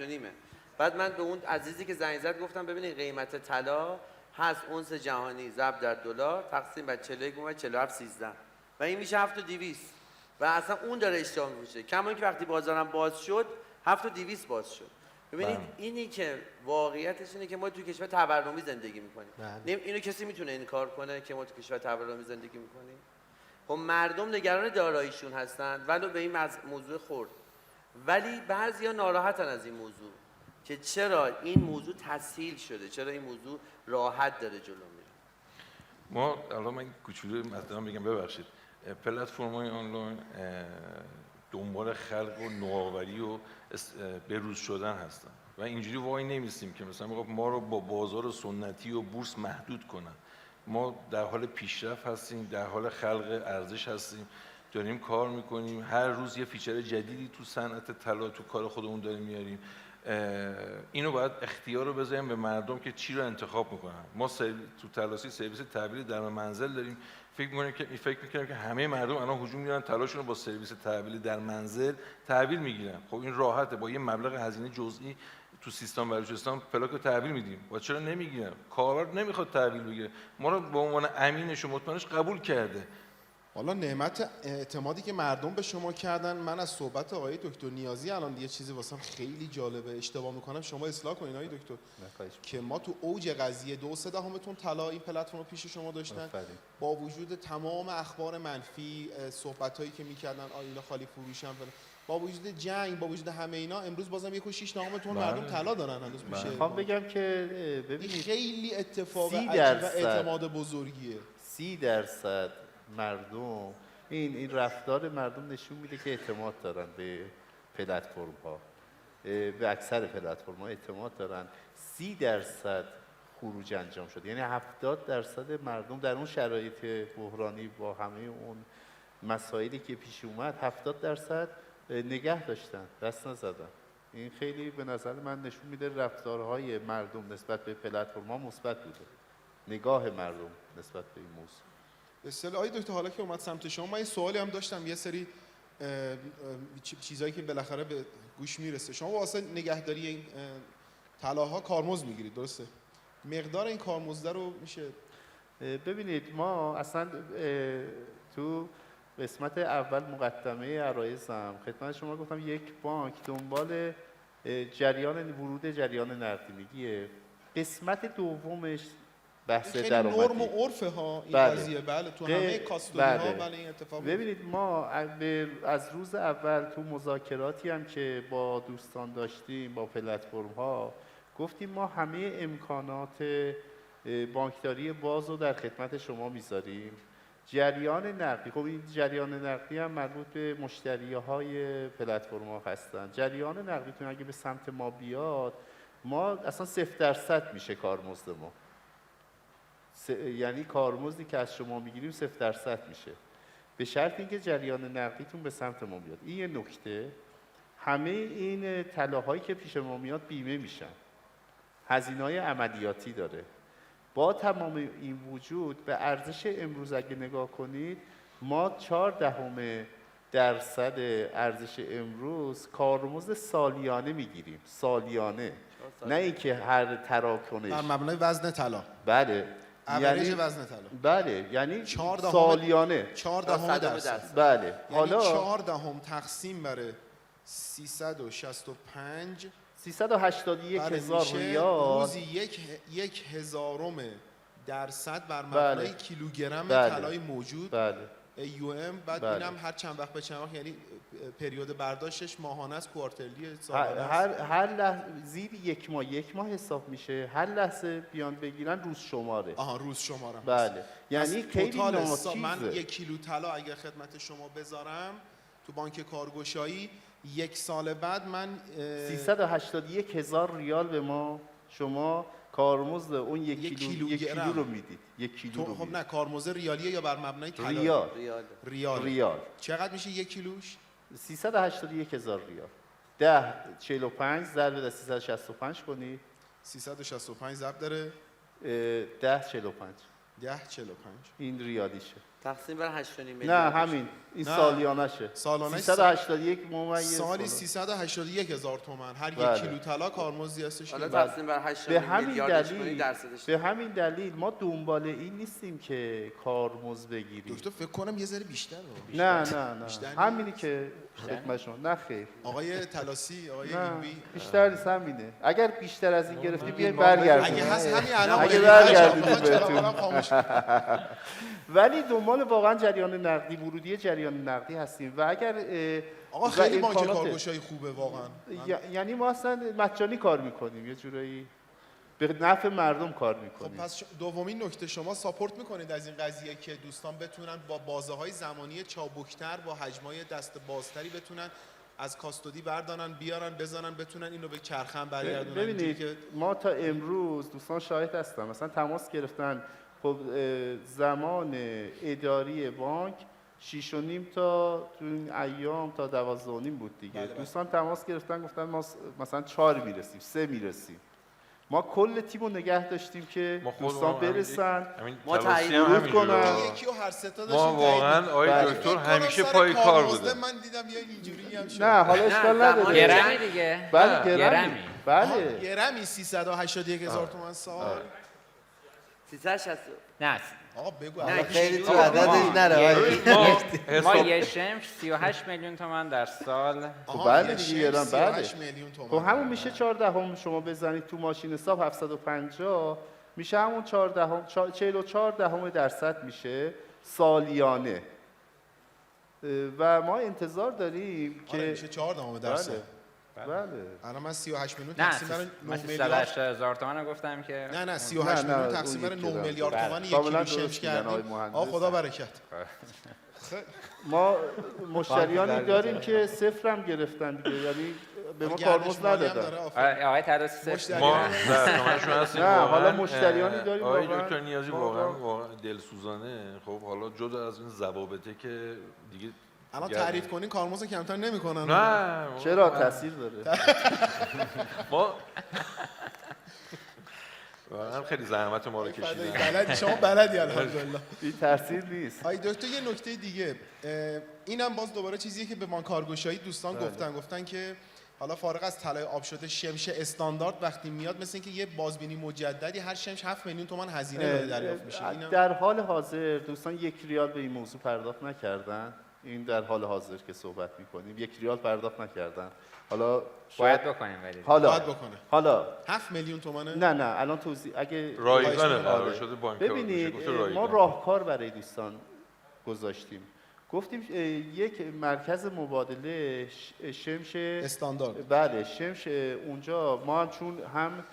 S3: بعد من به اون عزیزی که زنگ زد گفتم ببینید قیمت طلا هست اونس جهانی ضرب در دلار تقسیم بر 41 و 47 13 و این میشه 7200 و اصلا اون داره اشتباه میشه. کما که وقتی بازارم باز شد 7200 باز شد. ببینید اینی که واقعیتش اینه که ما تو کشور تورمی زندگی میکنیم. اینو کسی میتونه انکار کنه که ما تو کشور تورمی زندگی میکنیم؟ خب مردم نگران داراییشون هستن ولو به این موضوع خورد، ولی بعضیا ناراحتن از این موضوع که چرا این موضوع تسهیل شده، چرا این موضوع راحت داره جلو میره.
S2: ما الان من کوچولو مثلا بگم ببخشید، پلتفرم‌های آنلاین دنبال خلق و نوآوری و بروز شدن هستن و اینجوری وای نمیستیم که مثلا ما رو با بازار سنتی و بورس محدود کنن. ما در حال پیشرفت هستیم، در حال خلق ارزش هستیم، داریم کار میکنیم، هر روز یه فیچر جدیدی تو صنعت طلا تو کار خودمون داریم میاریم. اینو باید اختیار رو بذاریم به مردم که چی رو انتخاب میکنن. ما تو تلاسی سرویس تحویل در منزل داریم، فکر میکنیم که همه مردم الان هجوم میارن طلاشون رو با سرویس تحویل در منزل تحویل میگیرن. خب این راحته، با یه مبلغ هزینه جزئی تو سیستان بلوچستان پلاک رو تحویل میدیم. و چرا نمیگیرن؟ کاربر نمیخواد تحویل بگیره، ما رو به عنوان امینش و مطمئنش قبول کرده.
S1: حالا نعمت اعتمادی که مردم به شما کردن، من از صحبت آقای دکتر نیازی الان یه چیزی واسم خیلی جالبه، اشتباه میکنم شما اصلاح کنین آقای دکتر، که ما تو اوج قضیه 2/3 طلا این پلتفرم رو پیش شما داشتن، با وجود تمام اخبار منفی، صحبتایی که میکردن اینا خالی فروشن، با وجود جنگ، با وجود همه اینا، امروز بازم 1.6 مردم طلا دارن هنوز میشه.
S5: میخوام بگم که
S1: این
S5: ببینید
S1: خیلی اتفاق
S5: 30%
S1: عجیب و اعتماد بزرگیه.
S5: 30% مردم این رفتار مردم نشون میده که اعتماد دارن به پلتفرم ها، به اکثر پلتفرم ها اعتماد دارن. 30% خروج انجام شد، یعنی 70% مردم در اون شرایط بحرانی با همه اون مسائلی که پیش اومد 70% نگه داشتن، دست نزدن. این خیلی به نظر من نشون میده رفتارهای مردم نسبت به پلتفرم ها مثبت بوده، نگاه مردم نسبت به این موضوع.
S1: اصلا آقای دکتر حالا که اومد سمت شما، من یه سوالی هم داشتم، یه سری چیزایی که بالاخره به گوش میرسه. شما واسه نگهداری این طلاها کارمزد میگیرید، درسته؟ مقدار این کارمزد رو میشه؟
S5: ببینید ما اصلا تو قسمت اول مقدمه عرایزم خدمت شما گفتم یک بانک دنبال ورود جریان نقدینگیه. قسمت دومش بحث
S1: خیلی
S5: درآمدی.
S1: نرم و عرفه ها این قضیه. بله تو همه کاستودی ها بله این اتفاق.
S5: ببینید ما از روز اول تو مذاکراتی هم که با دوستان داشتیم با پلتفرم ها گفتیم ما همه امکانات بانکداری باز رو در خدمت شما میذاریم. جریان نقدی، خب این جریان نقدی هم مربوط به مشتری های پلتفرم ها هستن. جریان نقدیتون اگه به سمت ما بیاد، ما اصلا 0% میشه کارمزد ما، یعنی کارمزدی که از شما میگیریم 0% میشه، به شرط اینکه جریان نقدیتون به سمت ما بیاد. این یه نکته. همه این طلاهایی که پیش ما میاد بیمه میشن، هزینه‌های عملیاتی داره. با تمام این وجود به ارزش امروز اگه نگاه کنید، ما 0.4% ارزش امروز کارمزد سالیانه میگیریم، سالیانه، نه اینکه هر تراکنش
S1: بر مبنای وزن طلا.
S5: بله،
S1: یعنی وزن طلا.
S5: بله، یعنی
S1: 4
S5: سالیانه
S1: 0.4%.
S5: بله.
S1: یعنی
S5: حالا
S1: 4 تقسیم بر 365
S5: 381,000 ریال
S1: روزی 1/1000% بر مبنای کیلوگرم طلای موجود.
S5: بله.
S1: AUM. بعد
S5: بله.
S1: اینم هر چند وقت به چند وقت، یعنی پریود برداشتش ماهانه است، کوارترلی، سالانه است.
S5: هر لحظه زیر یک ماه حساب میشه. هر لحظه بیان بگیرن روز شماره.
S1: روز شماره.
S5: بله. یعنی خیلی ناچیزه.
S1: من 1 کیلو طلا اگر خدمت شما بذارم تو بانک کارگشایی، 1 سال بعد من
S5: 381,000 ریال به ما شما کارمزد اون یک کیلو رو میدید. 1 کیلو رو
S1: خب نه، کارمزد ریالیه یا بر مبنای
S5: طلا؟ ریال.
S1: چقدر میشه 1 کیلوش؟
S5: 381,000 ریال. 10.45 ضرب در 365 کنید.
S1: 365 ضرب داره
S5: 10.45.
S1: 10.45
S5: این ریالیشه.
S3: تقسیم بر 8.5 میلیون.
S5: نه همین، این سالیانشه.
S1: سالانه
S5: 381 ممیز
S1: سالی 381,000 تومان. هر 1 کیلو طلا کارمزدی هستش.
S3: حالا تقسیم بر 8 میلیاردش کنید درصدش.
S5: به همین دلیل ما دنبال این نیستیم که کارمزد بگیریم.
S1: دکتر فکر کنم یه ذره بیشتره.
S5: نه همینی که خدمت شما. نه خیر.
S1: آقای طلاسی، آقای اینبی
S5: بیشتر نیست، همینه. اگر بیشتر از این گرفتی بیاین برگردونید.
S1: اگه هست همین الان
S5: اگه برگردونید بهتون. ولی دنبال واقعا جریان نقدی، ورودی جریان نقدی هستیم. و اگر
S1: آقا خیلی بانک کارگشایی خوبه واقعا.
S5: یعنی ما اصلا مجانی کار میکنیم، یه جورایی به نفع مردم کار میکنیم.
S1: خب پس دومین نکته، شما ساپورت میکنید از این قضیه که دوستان بتونن با بازه‌های زمانی چابکتر، با حجمای دست بازتری بتونن از کاستودی بردارن، بیارن، بزنن، بتونن اینو به چرخه برگردونن.
S5: ببینید ما تا امروز دوستان شاهد هستن، مثلا تماس گرفتن، خب زمان اداری بانک 6.5 تا تو این ایام تا 12.5 بود دیگه.
S1: بله.
S5: دوستان تماس گرفتن گفتن ما مثلا 4 میرسیم، 3 میرسیم. ما کل تیمو نگه داشتیم که دوستان برسن،
S2: ما
S5: تایید کنن.
S1: یکی و هر سه تا
S2: ما واقعا آقای دکتر همیشه پای کار بودن.
S1: من دیدم یه اینجوری هم شد.
S5: نه حالا اشکال نداره.
S4: گرمی دیگه.
S5: بله گرمی. بله.
S1: گرمی 381,000 تومان سال.
S3: 360
S4: نه
S1: آقا بگو
S3: نه،
S1: اول.
S6: خیلی تو
S3: ما-
S6: عددش نره.
S4: ما یه شمش 38 میلیون تومان در سال.
S1: آها،
S5: بله
S1: یه
S5: دیگه،
S1: شمش
S5: یادم،
S1: 38
S5: بله.
S1: میلیون تومان.
S5: خب همون میشه 14 شما بزنید تو ماشین حساب 750 میشه همون 44% میشه سالیانه. و ما انتظار داریم
S1: آره
S5: که
S1: میشه 4%
S5: بله.
S1: الان من 38 میلیون
S4: نه
S1: تقسیم بر 9
S4: من
S1: میلیارد
S4: 380,000 تومان رو گفتم که
S1: نه 38
S5: نه،
S1: میلیون تقسیم
S5: اون
S1: بر
S5: یکی
S1: 9
S5: دارم.
S1: میلیارد
S4: بله.
S1: تومان یک
S5: کاملا
S1: کیلو
S5: درست
S1: شمش
S5: میگن آقای
S1: کردیم.
S5: مهندس.
S1: آقا خدا برکت.
S5: ما مشتریانی
S6: بله.
S5: داریم که صفر هم گرفتن دیگه، یعنی به ما
S1: گردش
S5: کارمزد
S1: مالی هم
S5: ندادن.
S1: داره، آفرین.
S4: آقای تراسی
S1: مشتری
S2: ما
S1: هم
S2: در خدمتشون هستیم.
S5: نه، حالا
S2: واقعاً،
S5: مشتریانی داریم
S2: آقای
S5: واقعاً.
S2: دکتر نیازی
S5: ما
S2: واقعا دلسوزانه. خب حالا جدا از این ضوابطه که دیگه
S1: الان
S2: گردن-
S1: تعریف کنین کارمزد کمتر نمیکنن.
S2: نه
S5: چرا تاثیر داره؟
S2: ما واقعا خیلی زحمت ما رو کشیدن.
S1: بلدی شما بلدی الحمدلله.
S5: این تاثیر نیست.
S1: آی دکتر یه نکته دیگه، اینم باز دوباره چیزیه که به ما کارگشایی دوستان گفتن که حالا فارغ از طلای آب شده شمش استاندارد وقتی میاد مثل اینکه یه بازبینی مجددی هر شمش 7 میلیون تومان هزینه داره دریافت میشه. اینم
S5: در حال حاضر دوستان 1 ریال به این موضوع پرداخت نکردن. این در حال حاضر که صحبت میکنیم 1 ریال پرداخت نکردن. حالا
S4: باید بکنیم ولی
S1: باید بکنه.
S5: حالا
S1: 7 میلیون تومانه.
S5: نه الان توضیح اگه
S2: رایگانه
S1: آره.
S2: قرار شده بانک.
S5: ببینید ما راهکار برای دوستان گذاشتیم. گفتیم یک مرکز مبادله شمش
S1: استاندارد.
S5: بله شمش اونجا ما هم چون هم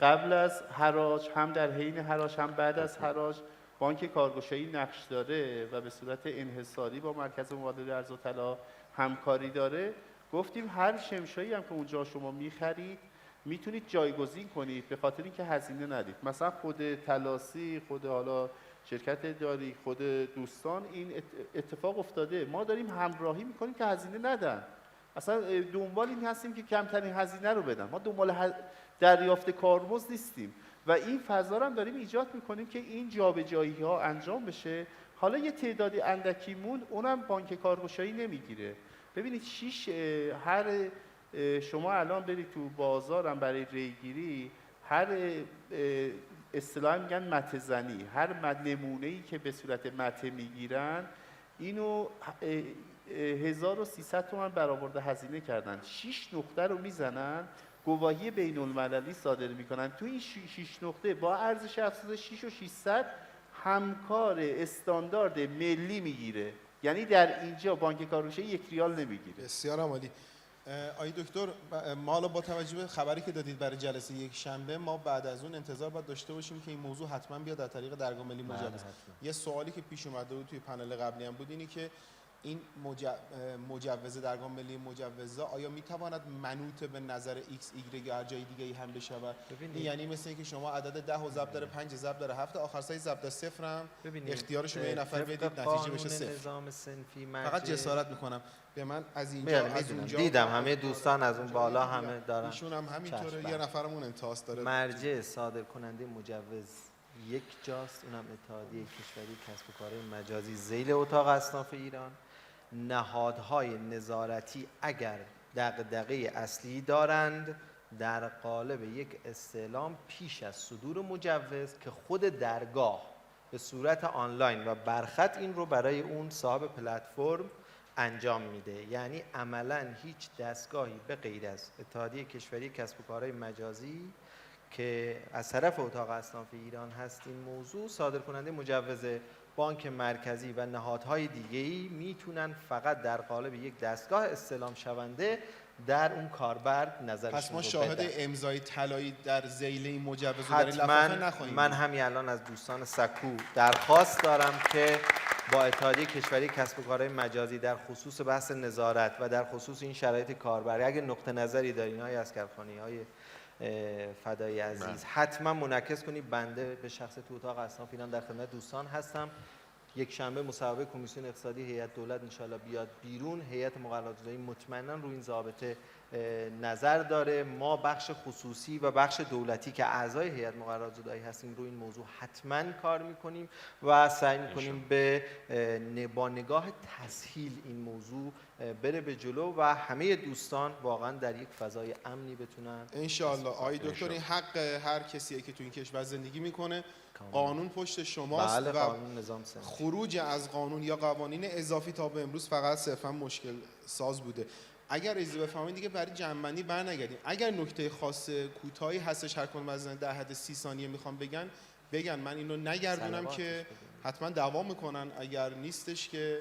S5: قبل از حراج هم در حین حراج هم بعد از حراج بانک کارگشایی نقش داره و به صورت انحصاری با مرکز مبادله ارز و طلا همکاری داره. گفتیم هر شمشایی هم که اونجا شما میخرید میتونید جایگزین کنید به خاطر اینکه هزینه ندید. مثلا خود تلاسی، خود حالا شرکت داری، خود دوستان این اتفاق افتاده. ما داریم همراهی میکنیم که هزینه ندن. اصلا دنبال این هستیم که کمترین هزینه رو بدن. ما دنبال دریافت کارمزد نیستیم و این فضا رو هم داریم ایجاد میکنیم که این جابجایی ها انجام بشه. حالا یه تعدادی اندکی مون اونم بانک کارگشایی نمیگیره. ببینید هر شما الان برید تو بازارم برای ریگیری هر اصطلاحاً میگن مته زنی، هر نمونه‌ای که به صورت مته میگیرن اینو 1300 تومان برآورده هزینه کردن. 6 نقطه رو میزنن، گواهی بین المللی صادر میکنن. تو این 6 نقطه با ارزش افزوده 6600 همکار استاندارد ملی میگیره. یعنی در اینجا بانک کارگشایی 1 ریال نمیگیره.
S1: بسیار عالی. آقای دکتر ما حالا با توجه به خبری که دادید برای جلسه یک شنبه ما بعد از اون انتظار باید داشته باشیم که این موضوع حتما بیاد از طریق درگاه ملی مجوز. یه سوالی که پیش اومده بود توی پنل قبلی هم بود اینی که این مجوز درگاه ملی مجوزا آیا میتواند منوط به نظر ایکس ایگرگ یا هر جای دیگه ای هم بشود؟ این یعنی مثل اینکه شما عدد 10 و ضرب داره 5 ضرب داره 7 آخر سایه ضرب داره 0 هم اختیار شما یه نفر بدید نتیجه بشه 0.
S6: نظام صنفی
S1: فقط جسارت میکنم به من از اینجا از اونجا
S6: دیدم همه دوستان از اون بالا همه دارن.
S1: ایشون هم همینطوره.
S6: چشم.
S1: یه نفرمون انتهاس داره.
S6: مرجع صادر کننده مجوز یک جاست، اونم اتحادیه کشوری کسب و کارهای مجازی ذیل اتاق اصناف ایران. نهادهای نظارتی اگر دغدغه اصلی دارند در قالب یک استعلام پیش از صدور مجوز که خود درگاه به صورت آنلاین و برخط این رو برای اون صاحب پلتفرم انجام میده. یعنی عملاً هیچ دستگاهی به غیر از اتحادیه کشوری کسب و کارهای مجازی که از طرف اتاق اصناف ایران هست این موضوع صادر کننده مجوز بانک مرکزی و نهادهای دیگه‌ای میتونن فقط در قالب یک دستگاه استعلام شونده در اون کاربر نظرشون
S1: پس ما
S6: رو
S1: شاهد
S6: بدن.
S1: امضای طلایی در ذیل این مجوز رو در این لفافه
S6: حتما
S1: نخواهیم.
S6: من همین الان از دوستان سکو درخواست دارم که با اتحادیه کشوری کسب و کارهای مجازی در خصوص بحث نظارت و در خصوص این شرایط کاربری اگه نقطه نظری دارین های اسکرخانی فدایی عزیز حتما منعکس کنید. بنده به شخص تو اتاق اصناف ایران در خدمت دوستان هستم. یک شنبه مصوبه کمیسیون اقتصادی هیئت دولت انشالله بیاد بیرون. هیئت مقررات‌گذاری مطمئنا روی این ضابطه نظر داره. ما بخش خصوصی و بخش دولتی که اعضای هیئت مقررات‌گذاری هستیم روی این موضوع حتما کار میکنیم و سعی میکنیم با نگاه تسهیل این موضوع بره به جلو و همه دوستان واقعا در یک فضای امنی بتونن
S1: انشالله. آقای دکتر این حق هر کسیه که تو این کشور زندگی میکنه قانون پشت شماست
S6: بله،
S1: و
S6: قانون نظام سنفی.
S1: خروج از قانون یا قوانین اضافی تا به امروز فقط صرفا مشکل ساز بوده. اگر اجازه بفرمایید دیگه برای جمع‌بندی برنگردیم. اگر نکته خاص کوتاهی هستش هر کدوم از در حد 30 ثانیه میخوام بگن من اینو نگردونم که حتما دوام میکنن. اگر نیستش که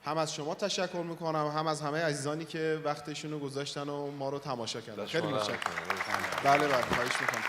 S1: هم از شما تشکر میکنم هم از همه عزیزانی که وقتشون رو گذاشتن و ما رو تماشا کردن. خیلی متشکرم. بله خواهش میکنم.